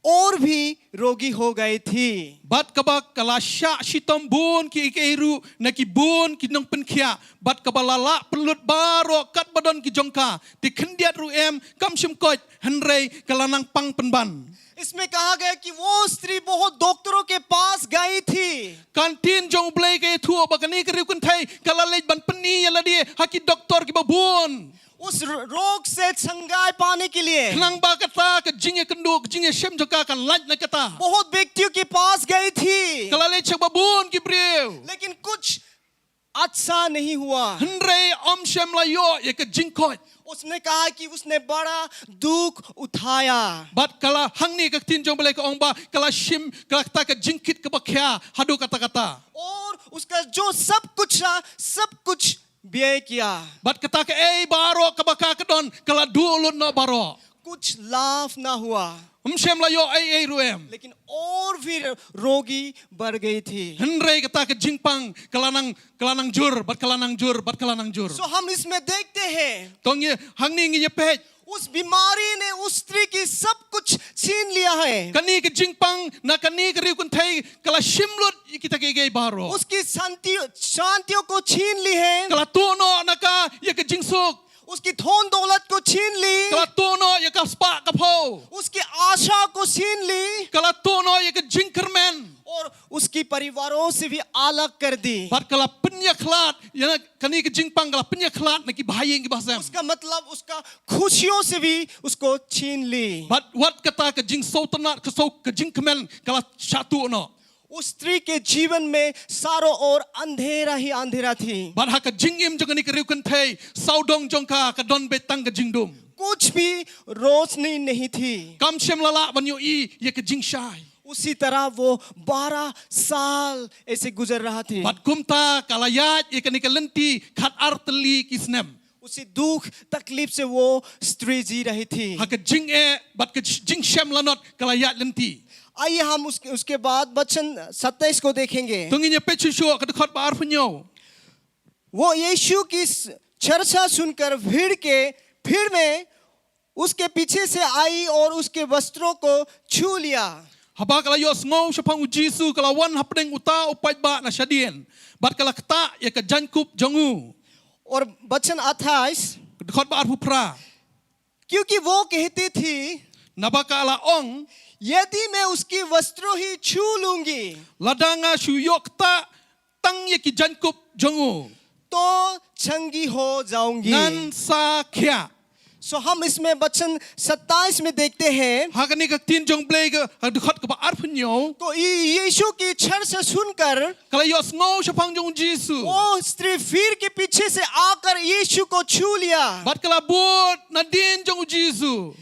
और भी रोगी हो गई थी। Bat kaba kala sya shitom bun ki ikeiru na ki bun ki nong penkhia. Bat kaba lala pelut baro kat badon ki jongka. Ti khendiat ru em kam shim koj henrei kalanang pang penban. इसमें कहा गया कि वो स्त्री बहुत डॉक्टरों के पास गई थी, Kantin jong blai ke thuo bakani ke riu kan thai kala lej ban peni yala die haki doktor ki babun. उस रोग से संगाई पाने के लिए Klang ba kata ke jinge kenduk jinge shem joka kan laj na kata. बहुत व्यक्तियों के पास गई थी, Kala lej chak babun ki briu. लेकिन कुछ अच्छा नहीं हुआ। Henrei om shem la yo ye ke jingkoj. उसने कहा कि उसने बड़ा दुख उठाया। Bat kala hang ni ka tin jong balai ka ong ba kala shim kala kata ka jingkit ka bakya hadu kata-kata. और उसका जो सब कुछ था, सब कुछ व्यय किया, Bat kata ka baro ka baka ka don kala dulun no baro. कुछ लाभ ना हुआ, Shem la yo ruem. लेकिन और भी रोगी बढ़ गई थी। Henrei kata ka jingpang kalanang jur bat kalanang jur. तो हम इसमें देखते हैं Tong ye hang ni ngi ye pej. उस बीमारी ने उस स्त्री की सब कुछ छीन लिया है। Kani ka jingpang na kani ka riu kun thai kala shimlut kita ke baro. उसकी शांतियों को छीन ली है, Kala tuno na ka ye ka jingsuk. उसकी धन दौलत को छीन ली, Kala tuno ye ka spa ka po. उसकी आशा को छीन ली Kala tuno ye ka jingkermen. और उसकी परिवारों से भी अलग कर दी। Bat kala penyaklat yana kani ke jingpang kala penyaklat na ki bahayeng ki basem. उसका मतलब उसका खुशियों से भी उसको छीन ली। Bat wat kata ke jing sautanat ke sau ke jingkemen kala syatu no. उस स्त्री के जीवन में चारों ओर अंधेरा ही अंधेरा थी, Bat ha ke jingim jong ni ke riu kan thai saudong jongka ka don betang ke jingdum. कुछ भी रोशनी नहीं थी। Kam shem lala ban yo ye ke jingshai. उसी तरह वो 12 साल ऐसे गुजर रहा थी। Bat kumta kala yat ye ke ni ke lenti khat arteli ki snem. उसी दुख तकलीफ से वो स्त्री जी रही थी। Ha ke jing bat ke jing shem lanot kala yat lenti. आइए हम उसके बाद वचन 27 को देखेंगे। Tunginya pechu shu ka dekhot ba arfunyo. वो यीशु की चर्चा सुनकर भीड़ में उसके पीछे से आई और उसके वस्त्रों को छू लिया। Haba kala yo ngau shapang Jisu kala wan hapdeng uta upai ba na shadien. Bat kala kata ye ka jankup jongu. और वचन 28, Dekhot ba arfu pra. क्योंकि वो कहती थी nabaka la ong यदि मैं उसकी वस्त्रों ही छू लूंगी ladanga shuyok ta tang ye ki jankup jongu तो चंगी हो जाऊंगी। nan sa khya सो हम इसमें वचन 27 में देखते हैं hakani ka tin jong blay ka dukhat ka ba arpunyo तो यीशु की छड़ से सुनकर kala yos ngau shapang jong jisu वो स्त्री फिर के पीछे से आकर यीशु को छू लिया। bat kala bot na din jong jisu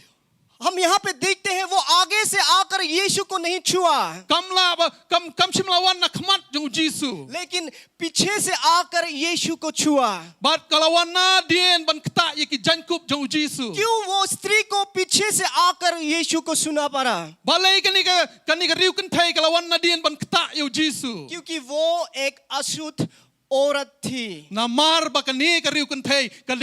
हम यहाँ पे देखते हैं वो आगे से आकर यीशु को नहीं छुआ, kamla ba kam shimlawan na khmat jong jisu लेकिन पीछे से आकर यीशु को छुआ। bat kalawan na din ban kta ye ki jankup jong jisu क्यों वो स्त्री को पीछे से आकर यीशु को सुना पड़ा? balai kani ka riu kan thai kalawan na din ban kta yo jisu क्योंकि वो एक अशुद्ध औरत थी, na mar ba kani ka riu kan thai ka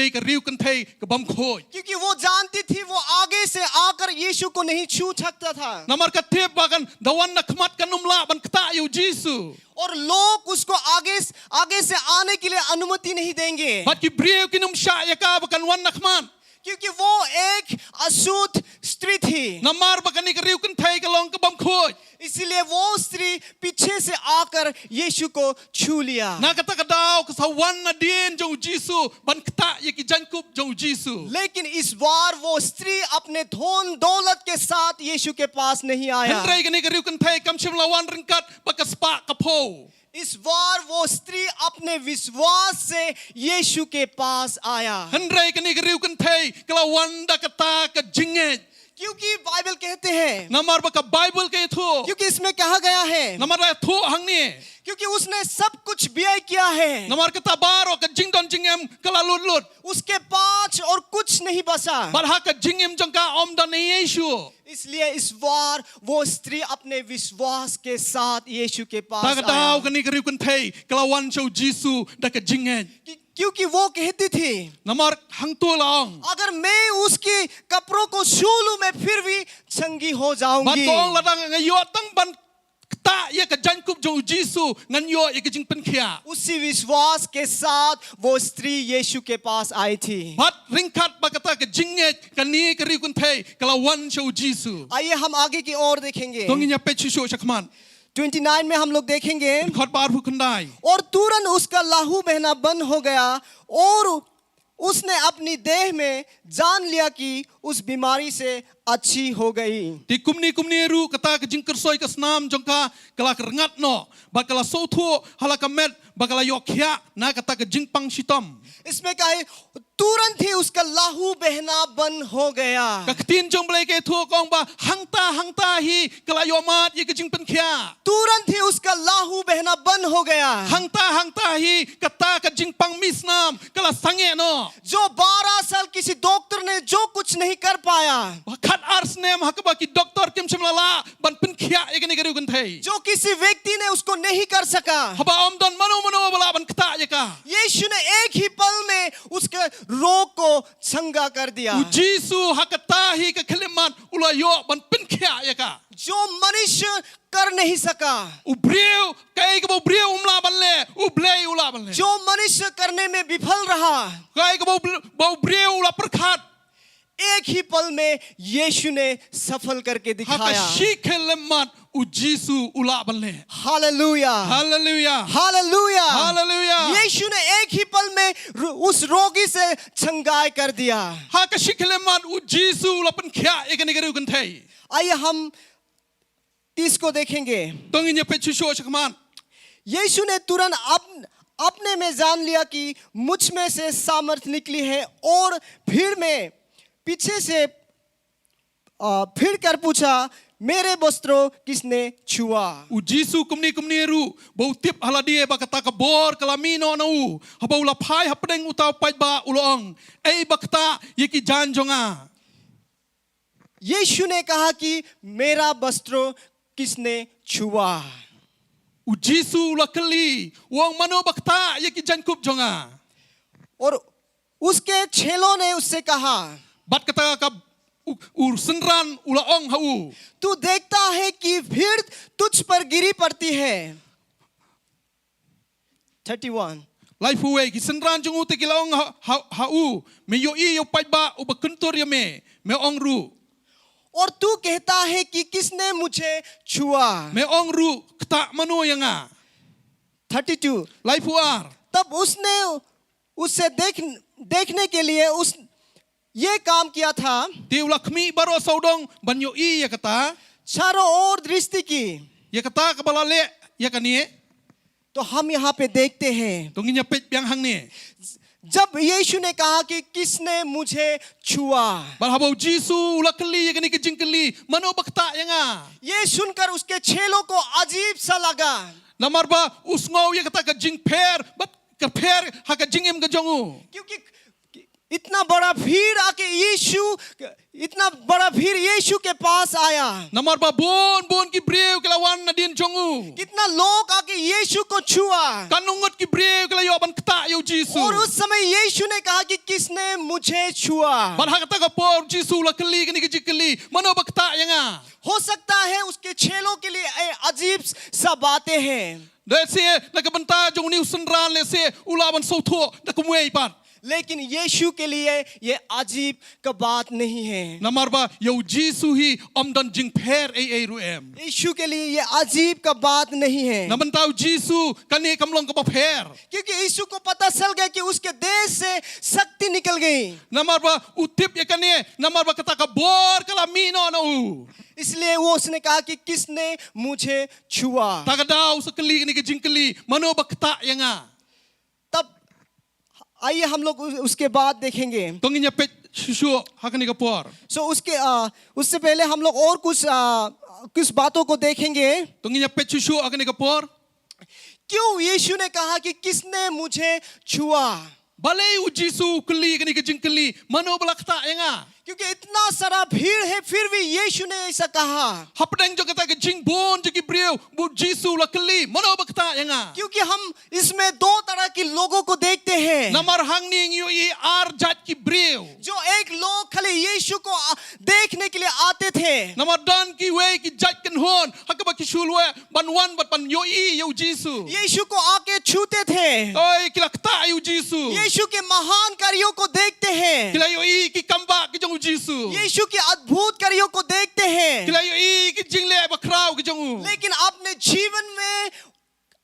bam khoi क्योंकि वो जानती थी वो आगे से आकर यीशु को नहीं छू सकता था na mar ka thep ba kan dawan na khmat kanumla ban kta yo jisu और लोग उसको आगे से आने के लिए अनुमति नहीं देंगे, bat ki breu ki num sha ya ka ba kan wan na khmat क्योंकि वो एक अशुद्ध स्त्री थी। na mar ba kani ka riu kan thai ka long ka bam khoi इसलिए वो स्त्री पीछे से आकर यीशु को छू लिया। na kata ka daw ka sawan na din jong jisu ban kta ye ki jankup jong jisu लेकिन इस बार वो स्त्री अपने धन दौलत के साथ यीशु के पास नहीं आया। hendrai kani ka riu kan thai kam shimlawan ringkat ba ka spa ka pho इस बार वो स्त्री अपने विश्वास से यीशु के पास आया, hendrai kani ka riu kan thai kalawan da kata ka jinge क्योंकि बाइबल कहते हैं, namar ba ka bible ke tho क्योंकि इसमें कहा गया है, namar la tho hang ni क्योंकि उसने सब कुछ व्यय किया है, namar kata baro ka jingdon jingem kala lut lut उसके पास और कुछ नहीं बचा। barha ka jingem jong ka om da ni yesu इसलिए इस बार वो स्त्री अपने विश्वास के साथ यीशु के पास ta ka daw आया, kani ka riu kan thai kalawan chau jisu da ka jinge क्योंकि वो कहती थी namar hang to laong अगर मैं उसके कपड़ों को छू लूं मैं फिर भी चंगी हो ba जाऊंगी। tong la dang ngayo tang ban ta ye ka jankup jong jisu ngan yo ye ka jing pen khia उसी विश्वास के साथ वो स्त्री यीशु के पास आई थी। bat ringkat ba kata ka jinge kani ka riu kan thai kalawan chau jisu आइए हम आगे की ओर देखेंगे। tong nya pe chisu chakman 29 में हम लोग देखेंगे, khot bar hu khandai और तुरंत उसका लहू बहना बंद हो गया और उसने अपनी देह में जान लिया कि उस बीमारी से अच्छी हो गई। ti kumni ru kata ka jingker soi ka snam jongka kala rengat no bakala sothu halaka met bakala yokhya na kata ka jingpang sitom इसमें कहा है तुरंत ही उसका लहू बहना बंद हो गया। ka ktin jong blai ke thu kong ba hangta hi kala yomat ye ka jingpen khya तुरंत ही उसका लहू बहना बंद हो गया। hangta hi kata ka jingpang misnam kala sange no जो 12 साल किसी डॉक्टर ने जो कुछ नहीं कर पाया, khat ars nem hakba ki doctor kim shimlala ban pen khya ye kani garu kan thai जो किसी व्यक्ति ने उसको नहीं कर सका, haba om don mano bala ban kta ye ka यीशु ने एक ही पल में उसके रोग को चंगा कर दिया। u jisu hakata hi ka khliman ulayo ban pen khya ye ka जो मनुष्य कर नहीं सका, u breu kai ka bo breu umla ban le u blei ula ban le जो मनुष्य करने में विफल रहा, kai ka bo breu ula perkhat एक ही पल में यीशु ने सफल करके haka दिखाया। shi khleman u jisu ula ban le hallelujah, hallelujah hallelujah, Hallelujah. यीशु ने एक ही पल में उस रोगी से चंगाई कर दिया। haka shi khleman u jisu ula pen khya ye kani garu kan thai आइए हम 30 को देखेंगे। tong nya pe chu sho chakman यीशु ने तुरंत अपने में जान लिया कि मुझ में से सामर्थ निकली है और भीड़ में पीछे से फिर कर पूछा मेरे वस्त्रों किसने छुआ। u jisu kumni ru bo tip haladie ba kata ka bor kalamino na u haba ula phai hapdeng utaw pai ba ulong ei bakta ye ki jan jonga यीशु ने कहा कि मेरा वस्त्रों किसने छुआ। u jisu ula kali wong mano bakta ye ki jan kup jonga और उसके चेलों ने उससे कहा bat kata ka ur senran ula ong hau तू देखता है कि भीड़ तुझ पर गिरी पड़ती है। 31 lai fuwe ki senran jong u te ki laong hau me yo i yo pai ba u ba kuntur ya me ong ru और तू कहता है कि किसने मुझे छुआ। Me ong ru kta mano yanga. 32 Lai puar. तब उसने उससे देखने के लिए उस ये काम किया था, Ti ulakmi baro saudong banyo I ya kata. चारों ओर दृष्टि की। Ya kata kabala le ya kani. तो हम यहाँ पे देखते हैं Tunginya pet yang hang ni. जब यीशु ने कहा कि किसने मुझे छुआ, Barhabau Jisu ulakli ya kani kejingkeli. Mano bakta yanga. ये सुनकर उसके चेलों को अजीब सा लगा, Namarba usngau ya kata kejing per. Bat kerper ha kejingim kejongu. क्योंकि इतना बड़ा भीड़ आके इतना बड़ा भीड़ यीशु के पास आया, Namarba bon ki breu kelawan nadin jongu. कितना लोग आके यीशु को छुआ। Kanungot ki breu kelayo ban kta yo Jisu. और उस समय यीशु ने कहा कि किसने मुझे छुआ। Ban ha kata ka por Jisu ulakli kani kejingkeli. Mano bakta yanga. हो सकता है उसके चेलों के लिए अजीब सा बातें हैं, Dese nakabanta jong ni usenran lese ulaban sotho nakumwei pan. लेकिन यीशु के लिए ये अजीब का बात नहीं है। Namarba yo Jisu hi omdan jing per ei ruem. यीशु के लिए ये अजीब का बात नहीं है, Namantau Jisu kani kamlong ka per. क्योंकि यीशु को पता चल गया कि उसके देह से शक्ति निकल गई। Namarba utip ya kani namarba kata ka bor kala mino na u. इसलिए वो उसने कहा कि किसने मुझे छुआ। Tagadau sekali kani kejingkeli mano bakta yanga. तब आइए हम लोग उसके बाद देखेंगे। Tonginya pet susu hakani ka por. उससे पहले हम लोग और कुछ बातों को देखेंगे। Tonginya pet susu hakani ka por. क्यों यीशु ने कहा कि किसने मुझे छुआ? Balai u Jisu keli kani kejingkeli mano balakta yanga. क्योंकि इतना सारा भीड़ है फिर भी यीशु ने ऐसा कहा, Hapdang jo kata kejing bon jo ki breu bu Jisu ulakli mano bakta yanga. क्योंकि हम इसमें दो तरह के लोगों को देखते हैं। Namar hang ning yo I ar jat ki breu. जो एक लोग खाली यीशु को देखने के लिए आते थे, Namar dan ki we ki jat kan hon hakaba ki shulwe banwan bat pan yo I yo Jisu. यीशु को आके छूते थे, Oi kilakta yo Jisu. यीशु के महान कार्यों को देखते हैं, Kila yo I ki kamba ki jong Jisu. यीशु के अद्भुत कार्यों को देखते हैं, Kila yo I ki jingle bakrao ki jong. लेकिन अपने जीवन में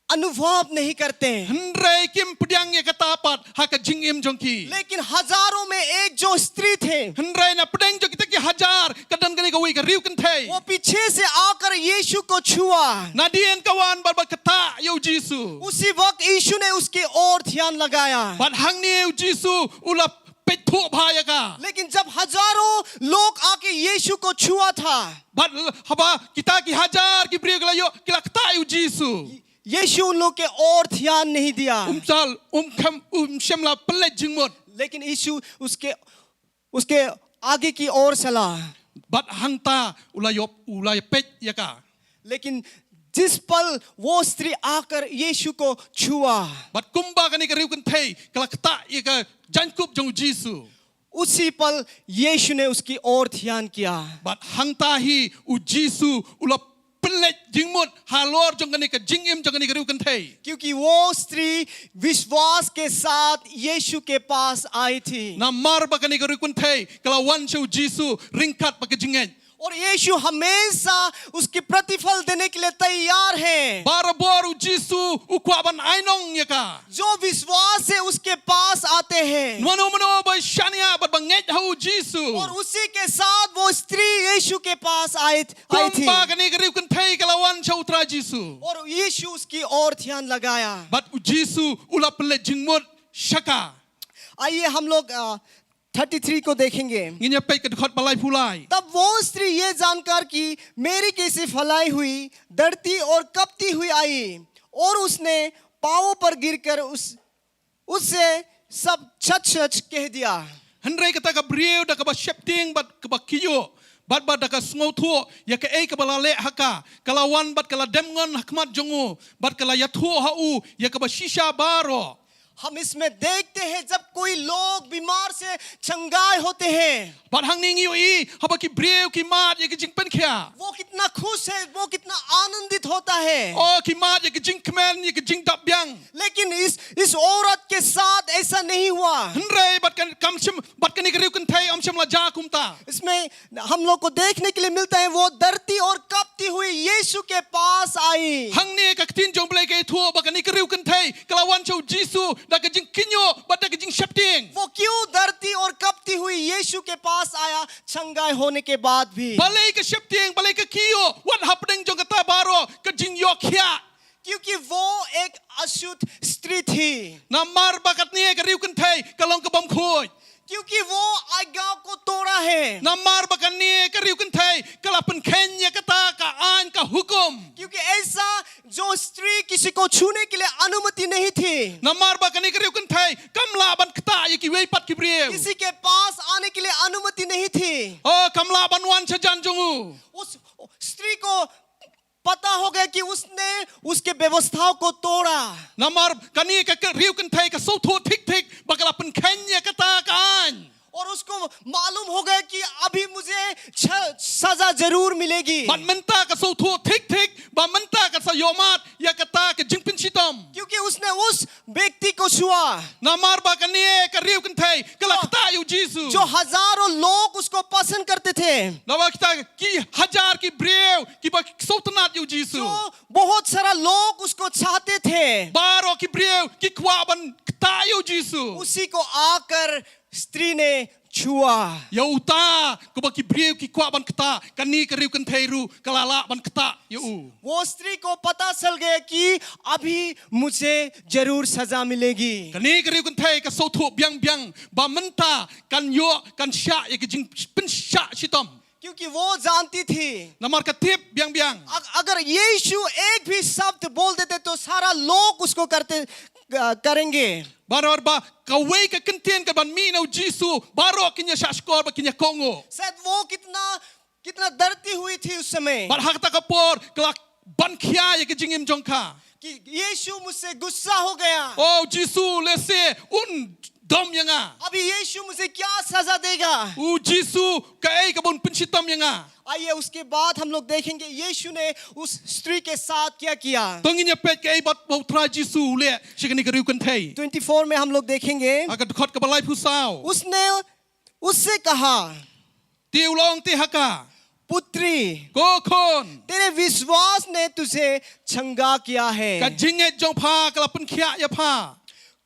अनुभव नहीं करते। Hendrai kim pediang ye kata pat haka jing im jong ki. लेकिन हजारों में एक जो स्त्री थे, Hendrai na pedang jo kita ki hajar kadan kani ka wi ka riu kan thai. वो पीछे से आकर यीशु को छुआ। Nadien kawan bat kata yo Jisu. उसी वक्त यीशु ने उसकी ओर ध्यान लगाया। Bat hang ni yo Jisu ulap pet tho bhaya ka. लेकिन जब हजारों लोग आके यीशु को छुआ था, Bat haba kita ki hajar ki breu kala yo kilakta yo Jisu. यीशु उन लोग के ओर ध्यान नहीं दिया, Sal shemla pelet jingmot. लेकिन यीशु उसके आगे की ओर चला। Bat hangta ulay pet yaka. लेकिन जिस पल वो स्त्री आकर यीशु को छुआ, Bat kumba kani ka riu kan thai kilakta yaka jankup jong Jisu. उसी पल यीशु ने उसकी ओर ध्यान किया। Bat hangta hi u Jisu ulap pelet jingmot halor jong kani ka jingim jong kani ka riu kan thai. क्योंकि वो स्त्री विश्वास के साथ यीशु के पास आई थी, Na marba kani ka riu kan thai kalawan siya u Jisu ringkat pa ka jingen. और यीशु हमेशा उसकी प्रतिफल देने के लिए तैयार है। Barabor u Jisu ukwaban ainong yaka. जो विश्वास से उसके पास आते हैं, Mano ba shania bat banget ha u Jisu. और उसी के साथ वो स्त्री यीशु के पास आई थी, Kumba kani ka riu kan thai kalawan siya utra Jisu. और यीशु उसकी ओर ध्यान लगाया। Bat u Jisu ulap pelet jingmot shaka. आइए हम लोग 33 को देखेंगे। Nginya pet ka dekat balai pulai. तब वो स्त्री ये जानकर कि मेरी कैसी फलाई हुई, डरती और कपती हुई आई, और उसने पांवों पर गिरकर उससे सब सच कह दिया। Hendrai kata ka breu da ka ba shepting bat ka ba kiyo. Bat da ka sngotu ya ka ei ka balale haka. Kalawan bat kala demngon hakmat jongu. Bat kala yathu ha u ya ka ba shisha baro. हम इसमें देखते हैं जब कोई लोग बीमार से चंगाई होते हैं, Bat hang ning yo I haba ki breu ki mat ya ki jingpen kya. वो कितना खुश है, वो कितना आनंदित होता है, Oh ki ma ye ki jing kmen ye ki jing dap yang. लेकिन इस औरत के साथ ऐसा नहीं हुआ। Henry bat kan kamshim bat kan ikriu kan thai amsham la ja kumta. इसमें हम लोग को देखने के लिए मिलता है वो डरती और कांपती हुई यीशु के पास आई। Hang ni ka tin jong blai ke thua ba kan ikriu kan thai kalawan chau Jisu da ka jing kinyo bat da ka jing shapting. वो क्यों डरती और कांपती हुई यीशु के पास आया चंगाई होने के बाद भी? Balai ka shapting balai ka kiyo what happening jong kata baro ka jing yo khya. क्योंकि वो एक अशुद्ध स्त्री थी, Namar bakat ni ka riu kan thai kalong ka bam khoi. क्योंकि वो आज्ञा को तोड़ा है, Namar bakan ni ka riu kan thai kalapan khenya kata ka an ka hukum. क्योंकि ऐसा जो स्त्री किसी को छूने के लिए अनुमति नहीं थी, Namar bakan ni ka riu kan thai kamla ban kata ye ki wei pat ki prieu. किसी के पास आने के लिए अनुमति नहीं थी। Oh kamla ban wan chajan jongu. उस स्त्री को पता हो गया कि उसने उसके व्यवस्थाओं को तोड़ा, Namar kani ka riu kan thai ka so tho thik thik bakalapan khenya kata ka an. और उसको मालूम हो गया कि अभी मुझे सजा जरूर मिलेगी, Ban menta ka so tho thik thik ba menta ka sa yomat ya kata ka jing pin sitom. क्योंकि उसने उस व्यक्ति को छुआ Namar bakani ka riu kan thai kala kata yu Jisu. जो हजारों लोग उसको पसंद करते थे, Nawa kita ki hajar ki breu ki ba so tanat yu Jisu. जो बहुत सारा लोग उसको चाहते थे, Baro ki breu ki kwa ban kata yu Jisu. उसी को आकर स्त्री ने छुआ। Ya uta ko ba ki breu ki kwa ban kata kani ka riu kan thai ru kalala ban kata yu. वो स्त्री को पता चल गया कि अभी मुझे जरूर सजा मिलेगी, Kani ka riu kan thai ka so tho biang biang ba menta kan yo kan sha ye ki jing pin sha sitom. क्योंकि वो जानती थी Namar ka tip biang biang. अगर यीशु एक भी शब्द बोल देते तो सारा लोग उसको करेंगे। Barar ba kawai ka kentien ka ban mi na Jisu baro kinya sha skor ba kinya kongo. शायद वो कितना डरती हुई थी उस समय Bar hakta ka por kala ban khia ye ki jingim jongka. कि यीशु मुझसे गुस्सा हो गया, Oh Jisu lese un dom yanga. अभी यीशु मुझे क्या सजा देगा? Jisu ka ei ka bon pinsitom yanga. आइए उसके बाद हम लोग देखेंगे यीशु ने उस स्त्री के साथ क्या किया। Tonginya pet ka ei bat bo tra Jisu le shikani ka riu kan thai. 24 में हम लोग देखेंगे, Akat khot ka balai phusao. उसने उससे कहा, Tiu long ti haka. पुत्री, Ko khon. तेरे विश्वास ने तुझे चंगा किया है, Ka jinget jong pha kala pun khia ya pha.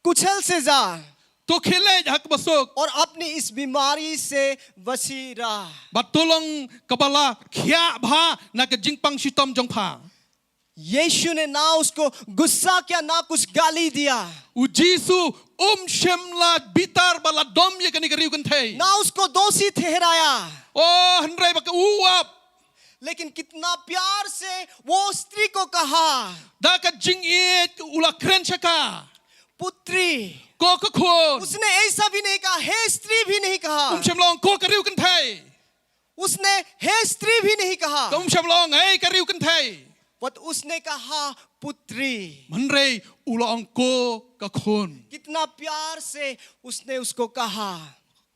कुशल से जा To khile hak basuk. और अपनी इस बीमारी से बची रह। Batulong kabala khia bha na ka jingpang sitom jong pha. यीशु ने ना उसको गुस्सा किया ना कुछ गाली दिया, U Jisu shemla bitar bala dom ye kani ka riu kan thai. ना उसको दोषी ठहराया, Oh hendrai baka uap. लेकिन कितना प्यार से वो स्त्री को कहा, Da ka jingit ula kren chaka. पुत्री। Ko ka khon. उसने ऐसा भी नहीं कहा, हे स्त्री भी नहीं कहा, Shemlong ko ka riu kan thai. उसने हे स्त्री भी नहीं कहा, Shemlong ei ka riu kan thai. But उसने कहा पुत्री। Hendrai ula ko ka khon. कितना प्यार से उसने उसको कहा,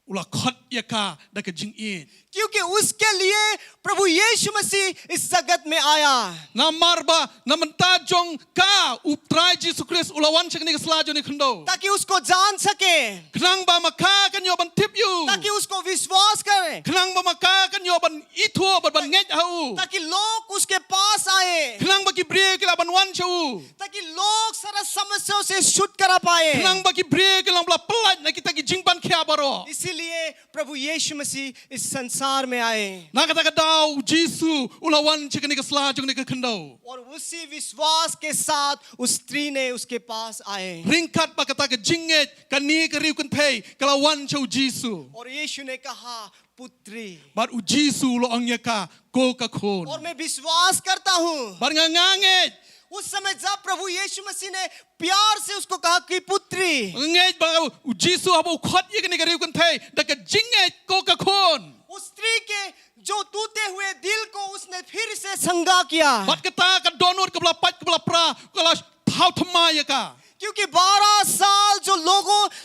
Ula khot ya ka da ka jingit. क्योंकि उसके लिए प्रभु यीशु मसीह इस जगत में आया, Namar ba namanta jong ka uptrai Jisu Christ ulawan chakni ka sla joni khando. ताकि उसको जान सके, Khnang ba maka kan yo ban tip yu. ताकि उसको विश्वास करे, Khnang ba maka kan yo ban itho ban ngej hau. ताकि लोग उसके पास आए, Khnang ba ki bre kila ban wan chau. ताकि लोग सारा समस्याओं से छुटकारा पाए। Khnang ba ki bre kila bla pelaj na kita ki jingban khia baro. इसीलिए प्रभु यीशु मसीह इस संसार में आए Na kata ka daw Jisu ulawan chakni ka sla joni ka khando. और उसी विश्वास के साथ उस स्त्री ने उसके पास आए Ringkat ba kata ka jinget kani ka riu kan thai kalawan chau Jisu. और यीशु ने कहा पुत्री, Bar u Jisu lo ang ya ka ko ka khon. और मैं विश्वास करता हूँ। Bar nganganget. उस समय जब प्रभु यीशु मसीह ने प्यार से उसको कहा कि पुत्री, Ngej ba u Jisu habu khot ye kani ka riu kan thai da ka jinget ko ka khon. उस स्त्री के जो टूटे हुए दिल को उसने फिर से संगा किया, Bat kata ka donor ka bla pat ka bla pra kala thau thama ya ka. क्योंकि 12 साल जो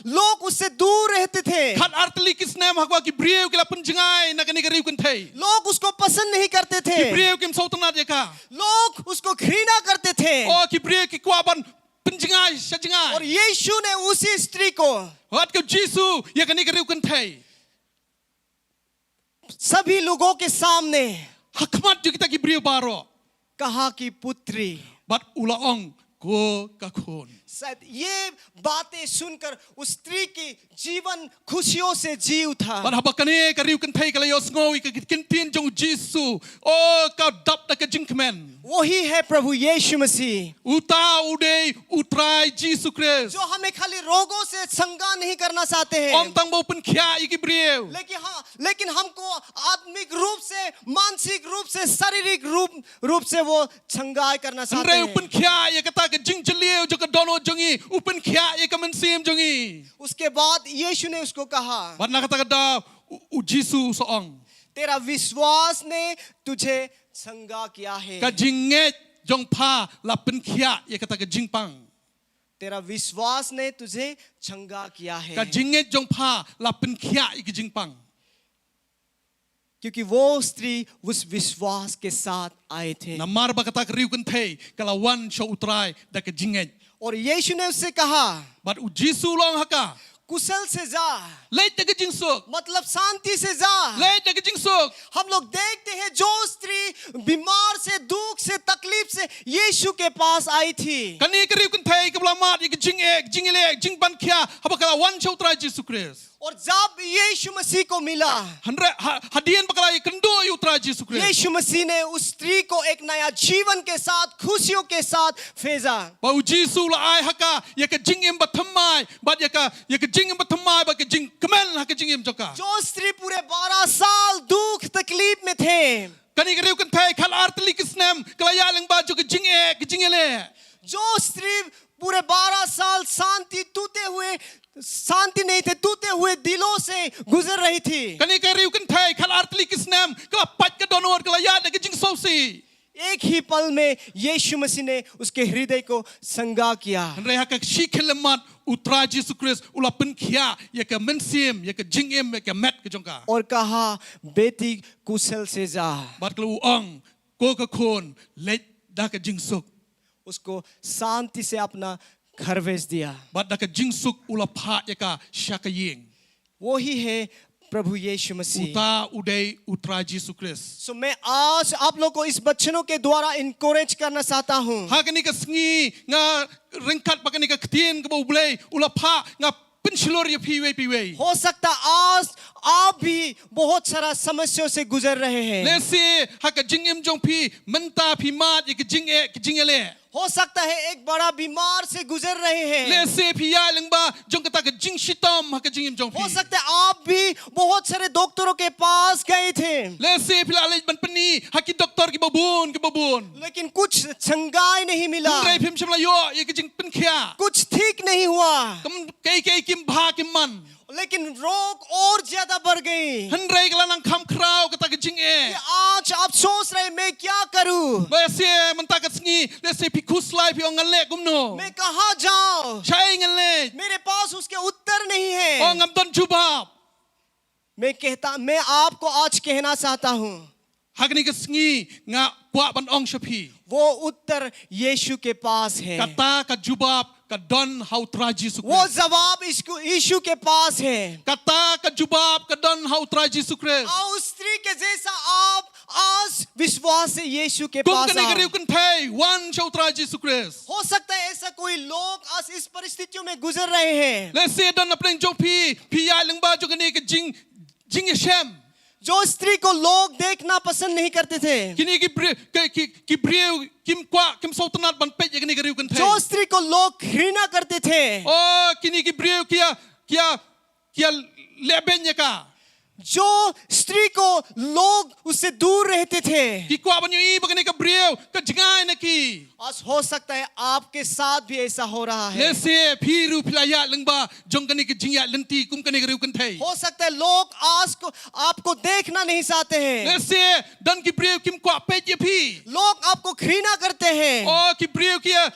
लोग उससे दूर रहते थे, Kat artli kisnem hakwa ki brio ki la penjengai na kani kariu kan thei. लोग उसको पसंद नहीं करते Ki थे, brio kim sautanat ya ka. लोग उसको घृणा करते थे। Oh ki brio ki kwaban penjengai और sajengai. यीशु ने उसी स्त्री को Hat ke Jisu ya kani kariu kan thei. सभी लोगों के सामने Hakmat ju kita ki brio baro. कहा कि पुत्री। Bat ulaong ko kakhon. शायद ये बातें सुनकर उस स्त्री की जीवन खुशियों से जी उठा। Bat haba kani kariu kan thei kala yos ngoi ka kintin jong Jisu. Oh ka dap na ka jingkmen. वही है प्रभु यीशु मसीह, Uta uday utrai Jisu Christ. जो हमें खाली रोगों से संगा नहीं करना चाहते हैं, Om tang mau penkhia iki brio. लेकिन हमको आत्मिक रूप से, मानसिक रूप से, शारीरिक रूप से वो संगाई करना चाहते Andre हैं। upen khia ya kata ke jing jeliu jo ka dono jongi upen khia ya ka mensim jongi. उसके बाद यीशु ने उसको कहा, Bat na kata kada u Jisu soong. तेरा विश्वास ने तुझे संगा किया है, Ka jinget jong pha la penkhia ya kata ke jingpang. तेरा विश्वास ने तुझे संगा किया है। Ka jinget jong pha la penkhia iki jingpang. क्योंकि वो स्त्री उस विश्वास के साथ आए थे। Namar ba kata ke riu kan thei kala wan sho utrai da ke jinget. और यीशु ने उससे कहा, Bat u Jisu long haka. कुशल से जा, Leit da ke jingsuk. मतलब शांति से जा। Leit da ke jingsuk. हम लोग देखते हैं जो स्त्री बीमार से, दुख से, तकलीफ से यीशु के पास आई थी, Kani kariu kan thei ke blamat iki jingele jingpan khia haba kala wan sho utrai Jisu Christ. और जब यीशु मसीह को मिला, Hadian bakala kendo utrai Jisu Christ. यीशु मसीह ने उस स्त्री को एक नया जीवन के साथ, खुशियों के साथ भेजा। Bau Jisu la ai haka ya ka jingim bathamai bat ya ka jingim bathamai ba ka jing kemen ha ka jingim joka. जो स्त्री पूरे 12 साल दुख तकलीफ में थे, Kani kariu kan thai khal artli kisnem kala ya leng ba jo ka jingele. जो स्त्री पूरे 12 साल शांति नहीं थे, टूटे हुए दिलों से गुजर रही थी, Kani kariu kan thai khal artli kisnem kala pat ka donor kala ya da ka jing sosi. एक ही पल में यीशु मसीह ने उसके हृदय को संगा किया। Andre ha ka shikhelemat utrai Jisu Christ ula penkhia ya ka mensim ya ka jingim ya ka met ka jongka. और कहा, बेटी कुशल से जा। Bat kala uong ko ka khon let da ka jingsuk. उसको शांति से अपना घर भेज दिया। Bat da ka jingsuk ula pha ya ka shakaying. वो ही है प्रभु यीशु मसीह। Uta uday utrai Jisu Christ. सो मैं आज आप लोग को इस बच्चनों के द्वारा इनकरेज करना चाहता हूँ। Ha kani ka sngi nga ringkat pa kani ka ktien ka boleh ula pha nga pensilor ya piwe. हो सकता आज आप भी बहुत सारा समस्याओं से गुजर रहे हैं। Lese ha ka jingim jong pi menta pi mat ya ka jingele. हो सकता है एक बड़ा बीमार से गुजर रहे हैं। Lese pi ya leng ba jong kata ka jing shitam ha ka jingim jong हो pi. सकता है आप भी बहुत सारे डॉक्टरों के पास गए थे, Lese pi la alej ban pani ha ki doktor ki babun. लेकिन कुछ संगाई नहीं मिला, Andre phim sham la yo ya ka jing penkhia. कुछ ठीक नहीं हुआ, Kam kai kim bha kim man. लेकिन रोग और ज्यादा बढ़ गई। Andre kala nang kham krau kata ka jing कि आज आप सोच रहे मैं क्या करूं, Lese menta ka sngi lese pi khuslai pi ngale gumno. मैं कहाँ जाऊं, Chai ngale. मेरे पास उसके उत्तर नहीं Oh है। ngam don jubab. मैं आपको आज कहना चाहता हूँ, Hakni ka sngi nga kwa ban ong shapi. वो उत्तर यीशु के पास है, Kata ka jubab ka don how tra Jisu वो Christ. जवाब इसको यीशु के पास है। Kata ka jubab ka don how tra Jisu Christ. और उस स्त्री के जैसा आप आज विश्वास से यीशु के Kum पास ka आओ। negariu kan thai one show tra Jisu Christ. हो सकता है ऐसा कोई लोग आज इस परिस्थितियों में गुजर रहे हैं, Let's say don na pleng jong pi ya leng ba jo ka ne ka jing yeshem. जो स्त्री को लोग देखना पसंद नहीं करते थे, Kini ki breu kim kwa kim sautanat ban pet ya ka negariu kan जो thai. स्त्री को लोग घृणा करते थे, Oh kini ki breu kia leben ya ka. जो स्त्री को लोग उससे दूर रहते थे। Ki kwa ban yo i ba ka ne ka breu ka jingai na ki. आज हो सकता है आपके साथ भी ऐसा हो रहा है। Let's say phiru philaya leng ba jong ka ne ka jingya lenti kum ka ne ka riu kan thai. हो सकता है लोग आज को आपको देखना नहीं चाहते हैं, Let's say dan ki breu kim kwa pet ya phi. लोग आपको घृणा करते हैं, Oh ki breu kia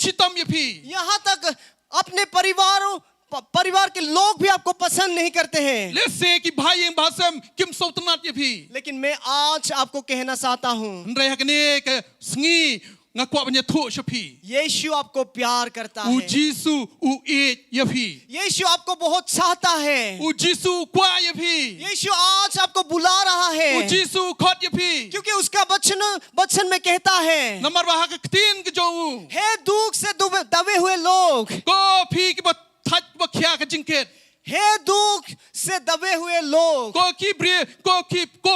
shitam yapi. यहाँ तक अपने परिवार के लोग भी आपको पसंद नहीं करते हैं। Let's say ki bhai yang bahasam kim sautanat yapi. लेकिन मैं आज आपको कहना चाहता हूँ, Nrai hakane ke sngi ngakwa banya thu shapi. यीशु आपको प्यार करता U है। Jisu u it yapi. यीशु आपको बहुत चाहता है। U Jisu kwa yapi. यीशु आज आपको बुला रहा U है, Jisu khot yapi. क्योंकि उसका वचन में कहता है, Namar bahaka ktin ke jau. हे दुख से दबे हुए लोग, Ko phi ki ba thach ba khya ka jingket. हे दुख से दबे हुए लोग, Ko ki bre ko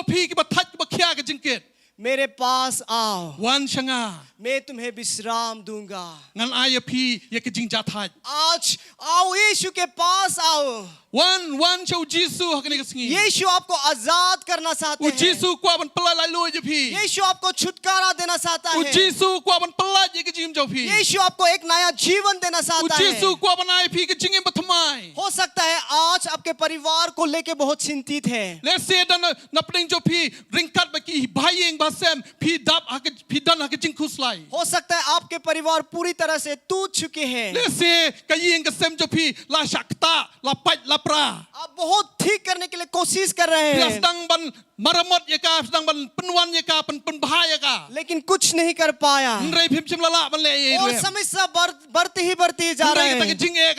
phi ki ba thach ba khya ka jingket. मेरे पास आओ, Wan shanga मैं तुम्हें विश्राम दूंगा। ngan aya phi ya ka jing ja thach. आज आओ, यीशु के पास आओ। Wan chau Jisu hakane ka sngi. यीशु आपको आजाद करना चाहते U हैं। Jisu kwa ban pala lai lo yapi. यीशु आपको छुटकारा देना चाहता U है। Jisu kwa ban pala ye ka jing jau phi. यीशु आपको एक नया जीवन देना U चाहता है। Jisu kwa ban ai phi ka jing em bathamai. हो सकता है आज आपके परिवार को लेके बहुत चिंतित है। Let's say dan na pning jo phi ringkat ba ki bhai ba sem phi dap ha phi dan ha ka jing khuslai. हो सकता है आपके परिवार पूरी तरह से टूट चुके हैं। Let's say ka yeng ka sem jo phi la shakta la pach la pra. आप बहुत ठीक करने के लिए कोशिश कर रहे Pia हैं, sedang ban maramot ya ka sedang ban penwan ya ka pen bahaya ya ka. लेकिन कुछ नहीं कर पाया Nrai phim chim lala ban le ye. और समस्या बढ़ती ही जा रहे Nrai ka हैं। jing ek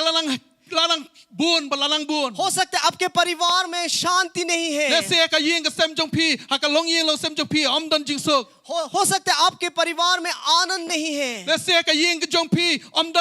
lalang bun ba lalang bun. हो सकता है आपके परिवार में शांति नहीं है। Let's say ka yeng ka sem jong phi ha ka long yeng lo sem jong phi om dan jing sok. हो सकता है आपके परिवार में आनंद नहीं है, Let's say ka yeng ka jong phi om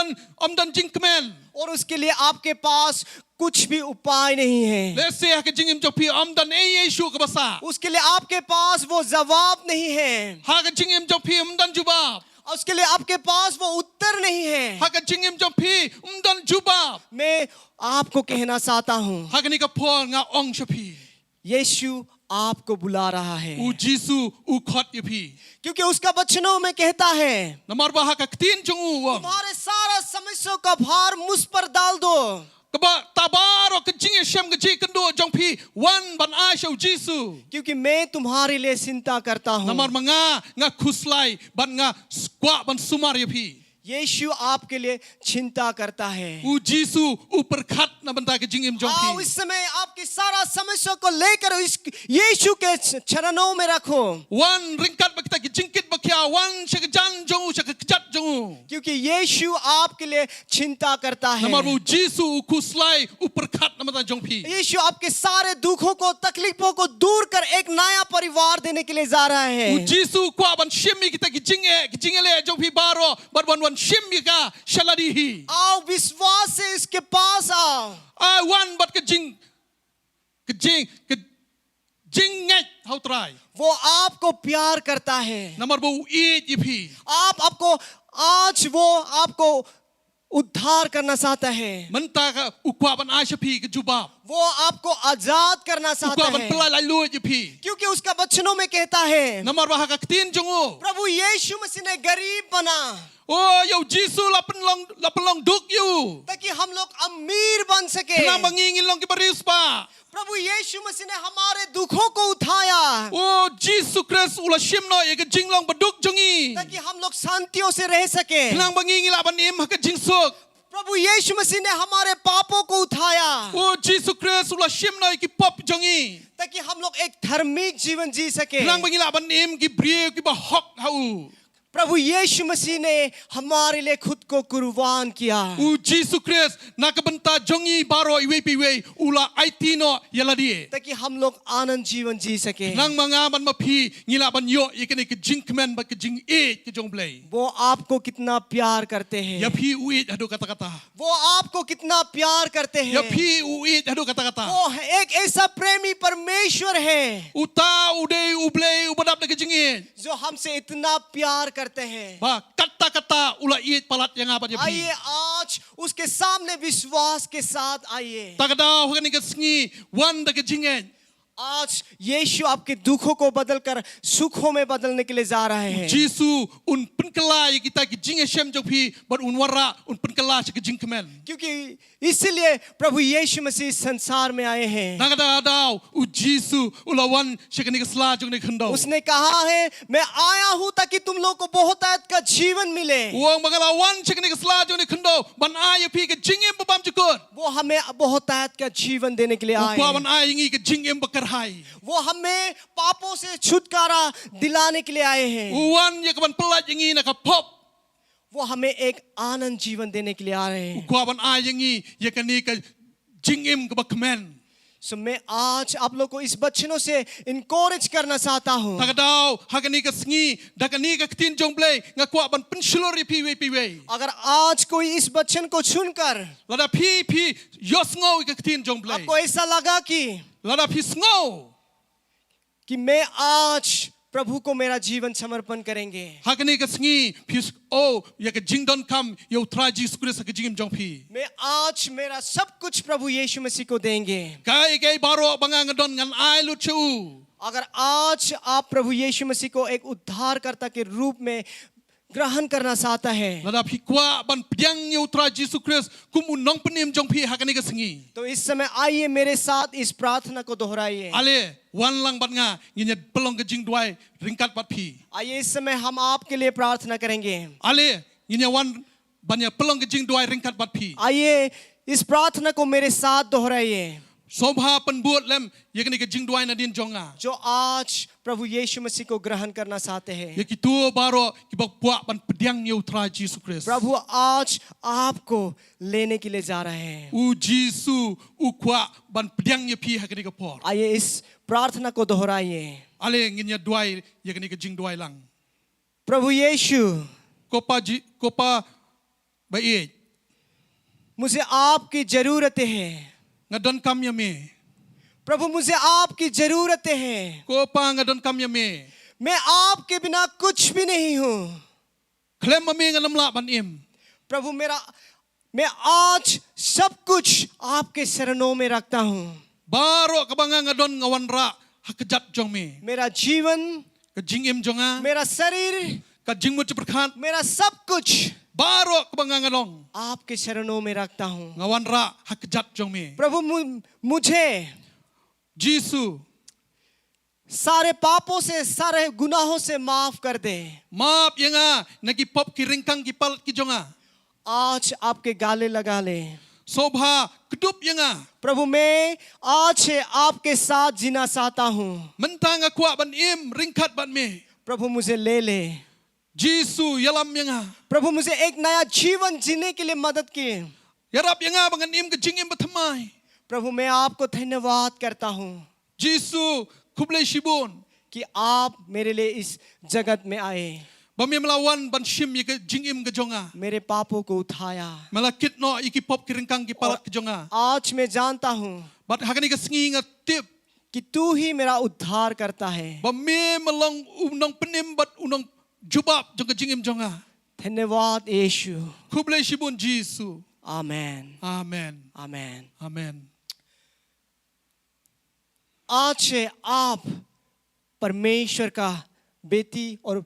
dan jing kmen. और उसके लिए आपके पास कुछ भी उपाय नहीं है। Let's say ka jing em jong phi om dan ei Yesu ka basa. उसके लिए आपके पास वो जवाब नहीं है, Ha ka jing em jong phi dan jubab. और उसके लिए आपके पास वो उत्तर नहीं है। Ha ka jing em jong phi dan jubab. मैं आपको कहना चाहता हूँ, Ha ka ni ka pho nga ong shapi. यीशु आपको बुला रहा है, U Jisu u khot yapi. क्योंकि उसका वचनों में कहता है, Namar ba ha ka ktin jong u wang. तुम्हारे सारा समस्याओं का भार मुझ पर डाल दो, Kaba tabaro ka jing shem ka jing kendo jong phi wan ban ai shau Jisu. क्योंकि मैं तुम्हारे लिए चिंता करता हूँ। Namar nga khuslai ban nga skwa ban sumar yapi. यीशु आपके लिए चिंता करता है। U Jisu u perkhat na banta ka jing em jong आओ phi. इस समय आपकी सारा समस्या को लेकर इस यीशु के चरणों में रखो, Wan ringkat ba kita ki jingkit ba kya wan shaka jan jong shaka kjat jong. क्योंकि यीशु आपके लिए चिंता करता है। Namar u Jisu u khuslai u perkhat na banta jong phi. यीशु आपके सारे दुखों को, तकलीफों को दूर कर एक नया परिवार देने के लिए जा रहा है। U Jisu kwa ban shimi kita ki jingele jong phi baro ban shimi ka shaladihi. आओ विश्वास से इसके पास आओ, I wan bat ka jinget how try. वो आपको प्यार करता है। Namar bu eat yipi. आपको आज वो आपको उद्धार करना चाहता है, Menta ka ukwa ban ai shapi ka jubab. वो आपको आजाद करना चाहता Ukwa ban है, pelai lai lu yipi. क्योंकि उसका वचनों में कहता है, Namar ba ha ka ktin jong u. प्रभु यीशु मसीह ने गरीब बना Oh, yo Jisu la penlong duk you. ताकि हम लोग अमीर बन सके। Kenang mangingin long ki baris pa. प्रभु यीशु मसीह ने हमारे दुखों को उठाया Oh, Jisu Christ ula shimno ye ka jinglong baduk jongi. ताकि हम लोग शांतियों से रह सके। Kenang mangingin la ban im ha ka jingsuk. प्रभु यीशु मसीह ने हमारे पापों को उठाया Oh, Jisu Christ ula shimno ye ki pop jongi. ताकि हम लोग एक धार्मिक जीवन जी सके। Kenang mangingin la ban im ki brie ki ba hok hau. प्रभु यीशु मसीह ने हमारे लिए खुद को कुर्बान किया U Jisu Christ na ka banta jongi baro iwe piwe ula aitino yaladi. ताकि हम लोग आनंद जीवन जी सके। Nang manga ban mapi ngila ban yo ye ka ni ka jingkmen ba ka jing e ki jong blai. वो आपको कितना प्यार करते हैं, Ya phi uit hadu kata-kata. वो आपको कितना प्यार करते Ya हैं। phi uit hadu kata-kata. वो एक ऐसा प्रेमी परमेश्वर है Uta ude ublei ubadap na ka jing e. जो हमसे इतना प्यार करते हैं। Ba kata-kata ula iit palat yang apa dia आइए pi. आज उसके सामने विश्वास के साथ आइए। Takada hukan ni ka sngi wan da ka jing e. आज यीशु आपके दुखों को बदलकर सुखों में बदलने के लिए जा रहे हैं। Jisu un penkala ya kita ki jing Hashem jong phi but un wara un penkala cha ki jing kemen. क्योंकि इसीलिए प्रभु यीशु मसीह इस संसार में आए हैं। Nagada daw u Jisu ulawan shekani ka sla jong ne khando. उसने कहा है मैं आया हूं ताकि तुम लोग को बहुतायत का जीवन मिले। Uang magalawan shekani ka sla jong ne khando ban ay phi ka jing em babam chukut. वो हमें बहुतायत का जीवन देने के लिए आए Ukwa हैं। ban ay ngi ka jing em bakar hai. वो हमें पापों से छुटकारा दिलाने के लिए आए हैं। Uwan ya ka ban pelat ngi na ka pop. वो हमें एक आनंद जीवन देने के लिए आ रहे हैं। Ukwa ban ay ngi ya ka ni ka jing em ka bakmen. सो मैं आज आप लोग को इस वचनों से इनकरेज करना चाहता हूँ। Tagadaw hagani ka sngi dakani ka tin jong play nga kwa ban penslori pi we. अगर आज कोई इस वचन को सुनकर Lada pi yos ngo ka tin jong play. आपको ऐसा लगा Lada pi sngo. कि मैं आज प्रभु को मेरा जीवन समर्पण करेंगे, Hagani ka sngi pis o ya ka jing don kam yo tra Jesus Christ ka jing jong pi. मैं आज मेरा सब कुछ प्रभु यीशु मसीह को देंगे। Kai baro bangang don ngan ai lu chu. अगर आज आप प्रभु यीशु मसीह को एक उद्धारकर्ता के रूप में ग्रहण करना चाहता है, Lada pi kwa ban pyang yo tra Jesus Christ kum un nong penim jong pi hagani ka sngi. तो इस समय आइए मेरे साथ इस प्रार्थना को दोहराइए। Ale wan lang bat nga nginya pelong ka jing duai ringkat bat pi. आइए इस समय हम आपके लिए प्रार्थना करेंगे। Ale nginya wan banya pelong ka jing duai ringkat bat pi. आइए इस प्रार्थना को मेरे साथ दोहराइए। Sobha penbuat lem ya kani ka jing duai na din jonga. जो आज प्रभु यीशु मसीह को ग्रहण करना चाहते हैं, Ya kitu baro ki bak puak ban pediang yo tra Jesus Christ. प्रभु आज आपको लेने के लिए जा रहे हैं। U Jisu u kwa ban pediang ya pi hakani ka por. आइए इस प्रार्थना को दोहराइए। Ale nginya duai ya kani ka jing duai lang. प्रभु यीशु, Kopa baik मुझे आपकी जरूरतें हैं। ngadon kam ya me. प्रभु मुझे आपकी जरूरतें हैं। Kopa ngadon kam ya me. मैं आपके बिना कुछ भी नहीं हूँ। Klem ma me nganam la ban im. प्रभु मैं आज सब कुछ आपके शरणों में रखता हूँ। Baro kabanga ngadon ngawan ra hakajat jong me. मेरा जीवन, Ka jing im jonga. मेरा शरीर, Ka jing mu ceperkat. मेरा सब कुछ Baro kabanga ngadong. आपके शरणों में रखता हूँ। Ngawan ra hakajat jong me. प्रभु मुझे Jisu सारे पापों से, सारे गुनाहों से माफ कर दे। maaf ya nga nagi pop ki ringkang ki palat ki jonga. आज आपके गाले लगा ले। Sobha kedup ya nga. प्रभु मैं आज से आपके साथ जीना चाहता हूँ। Mentang aku ban im ringkat ban me. प्रभु मुझे ले ले। Jisu yalam ya nga. प्रभु मुझे एक नया जीवन जीने के लिए मदद किए। Yarap ya nga bangan im ka jing im batamay. प्रभु मैं आपको धन्यवाद करता हूँ Jisu kublay shibun. कि आप मेरे लिए इस जगत में आए, Bami melawan ban shim ya ka jing im ka jonga. मेरे पापों को उठाया। Malakit no iki pop ki ringkang ki palat ki jonga. आज मैं जानता हूँ Bat hakani ka sngi nga tip. कि तू ही मेरा उद्धार करता है। Bami melong unong penim bat unong jubab jong ka jing im jonga. धन्यवाद यीशु। Kublay shibun Jisu. आमेन, Amen. आमेन। Amen. आज से आप परमेश्वर का बेटी और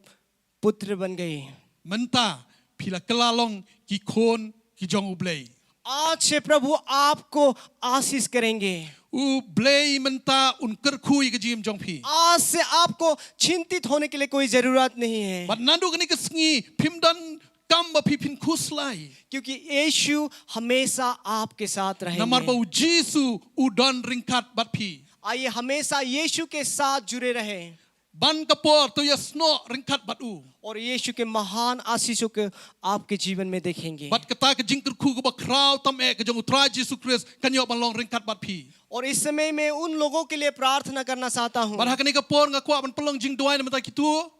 पुत्र बन गए। Menta pila kelalong ki khon ki jong ublay. आज से प्रभु आपको आशीष करेंगे। U blay menta un kerkhui ka jim jong phi. आज से आपको चिंतित होने के लिए कोई जरूरत नहीं है, Bat nandu kani ka sngi pimdan kam ba phi phin khuslai. क्योंकि यीशु हमेशा आपके साथ Namar ba रहेंगे। u Jisu u don ringkat bat phi. आइए हमेशा यीशु के साथ जुड़े रहें Ban kapor to yasno ringkat bat u. और यीशु के महान आशीषों को आपके जीवन में देखेंगे। Bat kata ka jing kerkhu ka ba kraw tam e ka jong utra Jesus Christ kanyo ban long ringkat bat phi. और इस समय मैं उन लोगों के लिए प्रार्थना करना चाहता हूँ Bat hakani ka por nga kwa ban pelong jing duai na mata kitu.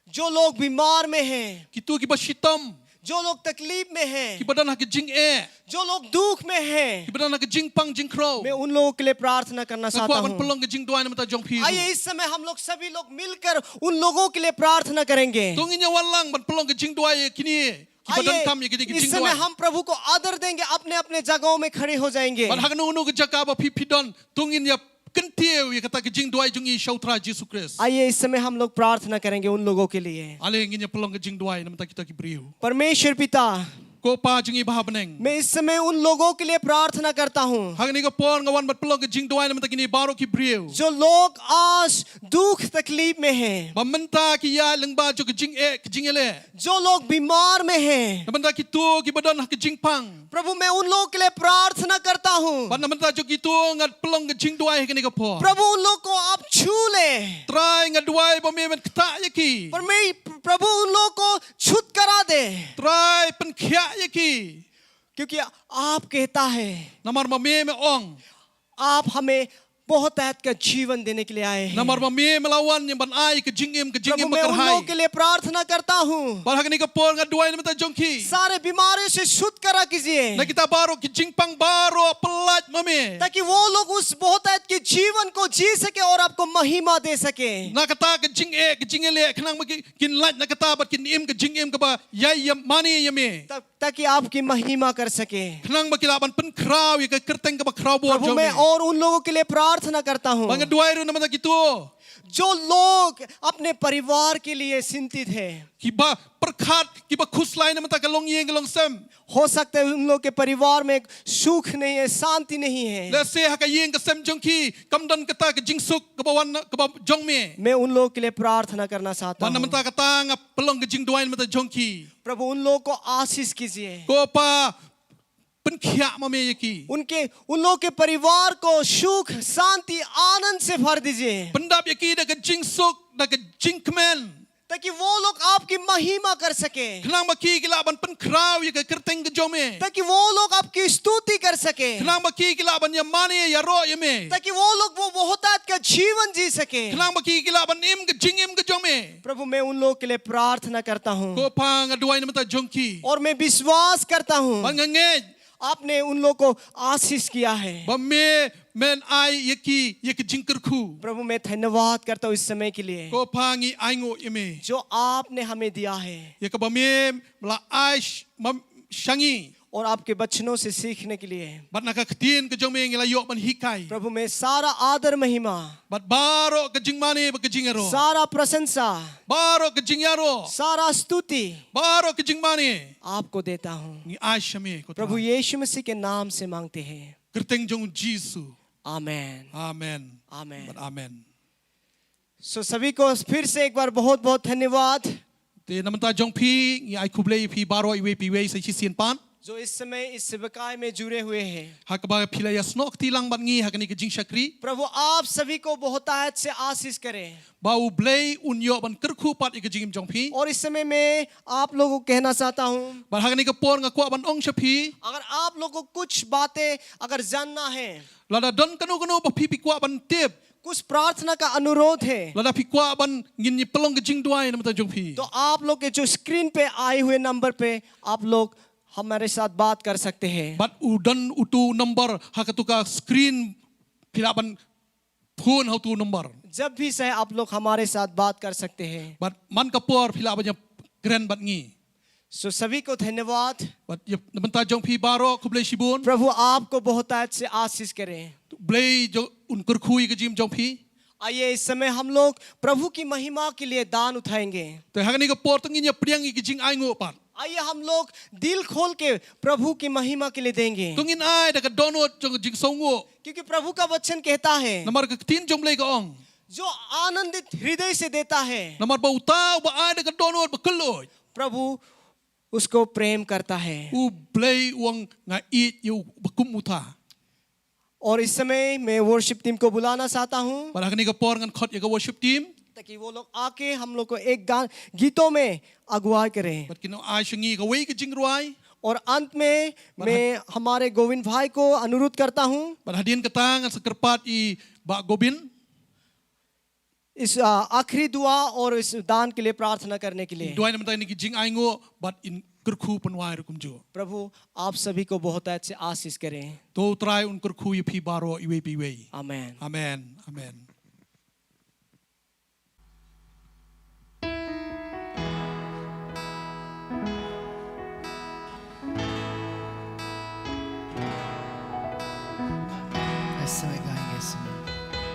जो लोग बीमार में हैं, Kitu ki ba shitam. जो लोग तकलीफ में हैं, Ki badan ha ka jing e. जो लोग दुख में हैं, Ki badan ha ka jing pang jing crow. मैं उन लोगों के लिए प्रार्थना करना Nga चाहता kwa ban हूँ। pelong ka jing duai na mata jong phi. आइए इस समय हम लोग सभी लोग मिलकर उन लोगों के लिए प्रार्थना करेंगे। Tungin ya walang ban pelong ka jing duai kini. Ki badan kam ya kini ki इस jing समय duai. हम प्रभु को आदर देंगे, अपने अपने जगहों में खड़े हो जाएंगे। Ban hakanu unu ka jaka ba phi pidon. Tungin ya kentiu ya kata kejing duai jungi syautra Yesus Kristus. आइए इस समय हम लोग प्रार्थना करेंगे उन लोगों के लिए। Ale nginya pelong kejing duai namta kita ki beriu. परमेश्वर पिता, Ko pa jungi baha beneng. मैं इस समय उन लोगों के लिए प्रार्थना करता हूँ Hagani ko pon ngawan bat pelong kejing duai namta kini baro ki beriu. जो लोग आज दुख तकलीफ में हैं, Bamenta ki ya lengba jo kejing kejing ele. जो लोग बीमार में हैं, Namenta ki tu ki badan kejing pang. प्रभु मैं उन लोगों के लिए प्रार्थना करता हूँ। Ban namenta jo ki tu ngat pelong kejing duai kini ko po. प्रभु उन लोगों को आप छू ले, Try ngat duai bami men kata yaki. प्रभु उन लोगों को छूत करा दे, Try pen khia yaki. क्योंकि आप कहता है Namar mami me ong. आप हमें बहुत ऐत का जीवन देने के लिए आए हैं। Namar mami melawan yang ban ai kejing प्रभु मैं उन लोगों makarhai. के लिए प्रार्थना करता हूँ, Ban hagani ko pon ngat duai namta jongki. सारे बीमारियों से शुद्ध करा कीजिए, Na kita baro kejing pang baro pelat mami. ताकि वो लोग उस बहुत ऐत के जीवन को जी सके और आपको महिमा दे सके। Na kata kejing ele kenang bagi kin lat na kata bat kin kejing ka ba yai yam mani yami. ताकि आपकी महिमा कर सके। Kenang bagi laban pen kraw ya ka kerteng ka ba kraw bo प्रभु मैं jomi. और उन लोगों के लिए प्रार्थना करता हूँ Bang duai ru namata gitu. जो लोग अपने परिवार के लिए चिंतित है। Kiba perkhat kiba khuslai namata kalong yeng kalong sem. हो सकता है उन लोग के परिवार में सुख नहीं है, शांति नहीं है। La se haka yeng ka sem jongki kamdan kata kejing suk ka ba jong me. मैं उन लोगों के लिए प्रार्थना करना चाहता Ban हूँ। namata kata nga pelong kejing duai namata jongki. प्रभु उन लोगों को आशीष कीजिए, Ko pa pen khia mami yaki. उन लोगों के परिवार को सुख शांति आनंद से भर दीजिए, Pendap yaki da kejing suk da kejing kemen. ताकि वो लोग आपकी महिमा कर सके, Kenang baki kilaban pen kraw ya ka kerteng ke jome. ताकि वो लोग आपकी स्तुति कर सके, Kenang baki kilaban ya mani ya ro ya me. ताकि वो लोग वो बहुतायत का जीवन जी सके। Kenang baki kilaban ke jing ke jome. प्रभु मैं उन लोगों के लिए प्रार्थना करता हूँ Ko pa nga duai namata jongki. और मैं विश्वास करता हूँ Ban ngej आपने उन लोगों को आशीष किया है। ba me men ai yaki ya kejing kerku. प्रभु मैं धन्यवाद करता हूँ इस समय के लिए Ko pa ngi aingo ya me. जो आपने हमें दिया है Ya ka ba me la ai shangi. और आपके बचनों से सीखने के लिए। Bat na ka ketin ke jome ngila yok ban hikai. प्रभु मैं सारा आदर महिमा, Bat baro kejing mani ba kejing ero. सारा प्रशंसा, Baro kejing yaro. सारा स्तुति Baro kejing mani. आपको देता हूँ। Ngi ai shame ko. प्रभु यीशु मसीह के नाम से मांगते हैं, Kerteng jong Jisu. आमेन Amen. आमेन। But amen. सभी को फिर से एक बार बहुत बहुत धन्यवाद Te namanta jong pi ngi ai kublei pi baro iwe pi wei sai sien pan. जो इस समय इस सेवकाई में जुड़े हुए हैं। Hak ba pila ya snok tilang ban ngi hakani ke jing shakri. प्रभु आप सभी को बहुतायत से आशीष करें। Bau blei unyo ban kerku pat ke jing jong pi. और इस समय मैं आप लोगों को कहना चाहता हूँ, Ban hakani ke por nga kwa ban ong shapi. अगर आप लोगों को कुछ बातें अगर जानना है, Lada don kanu ba pi pi kwa ban tip. कुछ प्रार्थना का अनुरोध है, Lada pi kwa ban ngin ni pelong ke jing duai namanta jong pi. तो आप लोग के जो स्क्रीन पे आए हुए नंबर पे आप लोग हमारे साथ बात कर सकते हैं। Bat udan utu number hakatuka screen pila ban phone how tu number. जब भी चाहे आप लोग हमारे साथ बात कर सकते हैं। Bat man kapor pila ban ya grand bat ngi. सभी को धन्यवाद। Bat ya namanta jong pi baro kublei shibun. प्रभु आपको बहुतायत से आशीष करें। Blei jo un kerkui ke jing jong pi. आइए इस समय हम लोग प्रभु की महिमा के लिए दान उठाएंगे। Te hakani ke por tengin ya priang ke jing ai ngo pat. आइए हम लोग दिल खोल के प्रभु की महिमा के लिए देंगे, Tungin ai da ka donot jong jing songo. क्योंकि प्रभु का वचन कहता है Namar ke tin jong blei ka ong. जो आनंदित हृदय से देता है Namar ba utau ba ai da ka donot ba keloj. प्रभु उसको प्रेम करता है। U blei uang nga it yu bakum uta. और इस समय मैं वर्शिप टीम को बुलाना चाहता हूँ Pada hakani ke por ngan khot ya ka worship team. ताकि वो लोग आके हम लोग को एक गीतों में अगुवाई करें। Bat kino ai shangi ka wei ke jing ruai. और अंत में मैं हमारे गोविंद भाई को अनुरोध करता हूँ Pada hadian ketang ngan sekerpat i ba gobin. इस आखिरी दुआ और इस दान के लिए प्रार्थना करने के लिए। Duai namanta ni ki jing ai ngo bat in kerku penwai rukum jo. प्रभु आप सभी को बहुतायत से आशीष करें। To try un kerku ya pi baro iwe pi wei. Amen. Amen. Amen. ऐसे में गाएंगे इस समय।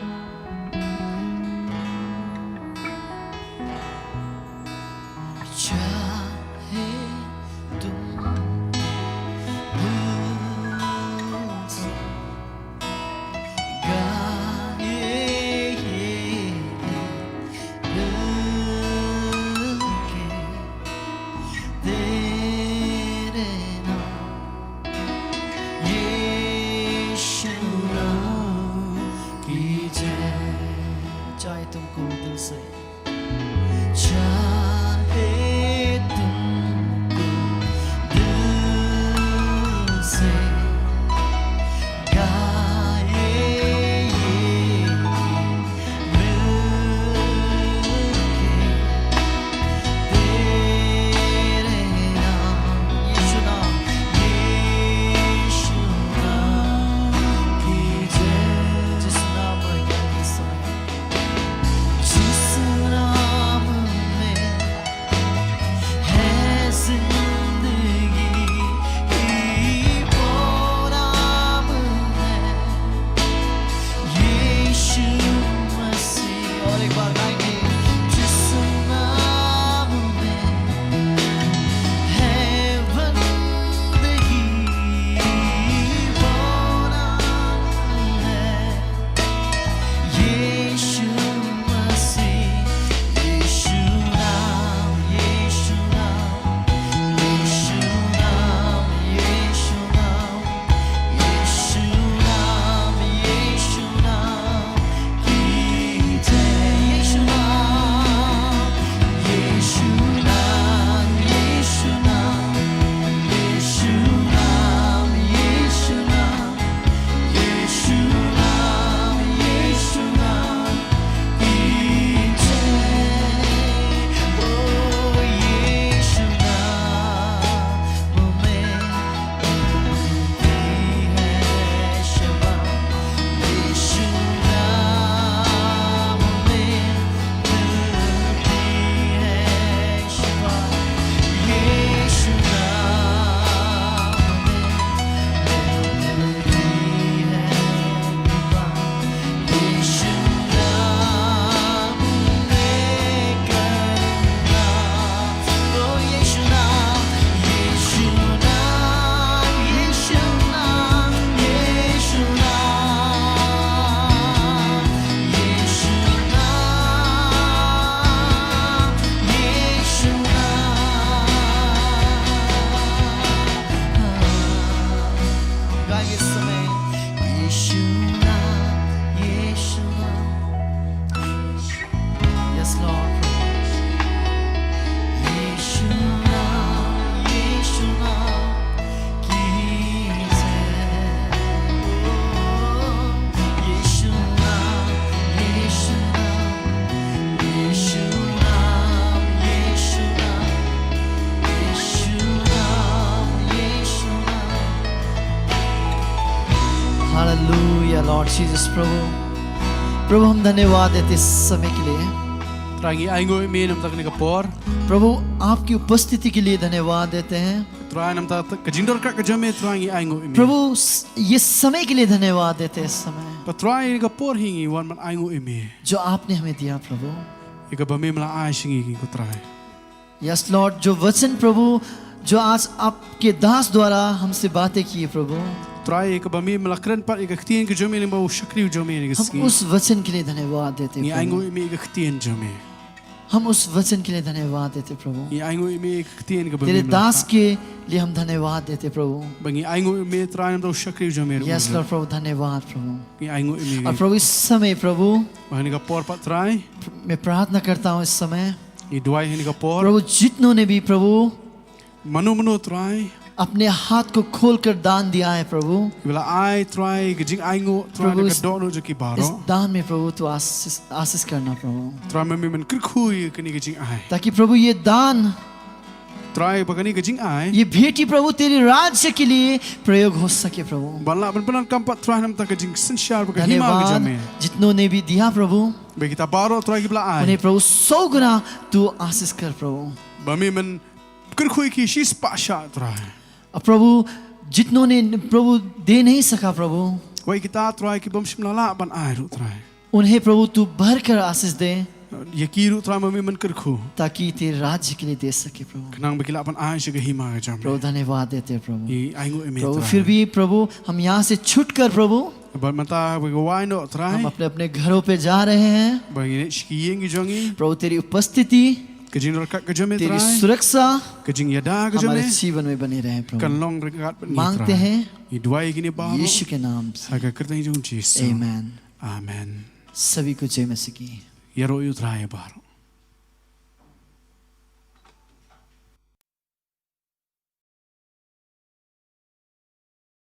लॉर्ड जीसस प्रभु प्रभु हम धन्यवाद देते इस समय के लिए Trangi aingo imi nam tak ni kapor. प्रभु आपकी उपस्थिति के लिए धन्यवाद देते हैं Trai nam tak kajindor ka kajame trangi aingo imi. प्रभु ये समय के लिए धन्यवाद देते हैं इस समय Patrai ni kapor hingi wan man aingo imi. जो आपने हमें दिया प्रभु Ika bami mala ai singi ki ko trai. Yes Lord जो वचन प्रभु जो आज आपके दास द्वारा हमसे बातें की प्रभु Trai ika bami mala kren pat ika ktien ki jome ni mau shakri jome ni हम ski. उस वचन के लिए धन्यवाद देते Ni हैं aingo प्रभु। imi ika ktien jome. हम उस वचन के लिए धन्यवाद देते प्रभु Ni aingo imi ika ktien ka तेरे bami दास mala. के लिए हम धन्यवाद देते प्रभु Bangi aingo imi trai nam tak shakri jome. Yes Lord प्रभु धन्यवाद प्रभु Ni aingo imi. और प्रभु इस समय प्रभु Bahani kapor pat trai. मैं प्रार्थना करता हूँ इस समय Ni duai hini kapor. प्रभु जितनों ने भी प्रभु Manu trai. अपने हाथ को खोलकर दान दिया है प्रभु Bila ai try gajing aingo try Prabhu, na is- kadon jo ki इस baro. दान में प्रभु तो आशीष करना प्रभु Try mami man kirkhui kani gajing ai. ताकि प्रभु ये दान Try bagani gajing ai. ये भेंटी प्रभु तेरे राज्य के लिए प्रयोग हो सके प्रभु Bala ban banan kampat try nam ta gajing sensyar baga hima धन्यवाद gajame. जितनों ने भी दिया प्रभु Bagi kita baro try ki bla उन्हें ai. प्रभु 100 गुना तू आशीष कर प्रभु Bami man kirkhui ki shis pasha try. और प्रभु जितनों ने प्रभु दे नहीं सका प्रभु Wai kita try ki bam shimlala ban ai ru try. उन्हें प्रभु तू भर कर आशीष दे Yakiru try mami man kirkhu. ताकि तेरे राज्य के लिए दे सके प्रभु Kanang bagi la ban ai shiga hima प्रभु gajame. धन्यवाद देते हैं प्रभु I aingo imi प्रभु try. फिर भी प्रभु हम यहाँ से छूट कर प्रभु Ban mata bagi wai no हम try. अपने अपने घरों पे जा रहे हैं Bagi ne shiki yengi jongi. प्रभु तेरी उपस्थिति Gajing raka gajame तेरी try. सुरक्षा Gajing yada हमारे gajame. जीवन में बनी रहे प्रभु Kanlong rekat ban मांगते हैं I duai gini baro. यीशु के नाम से Aga kerta jong Jesus. आमेन Amen. सभी को जय मसीह की Yaro yu try baro.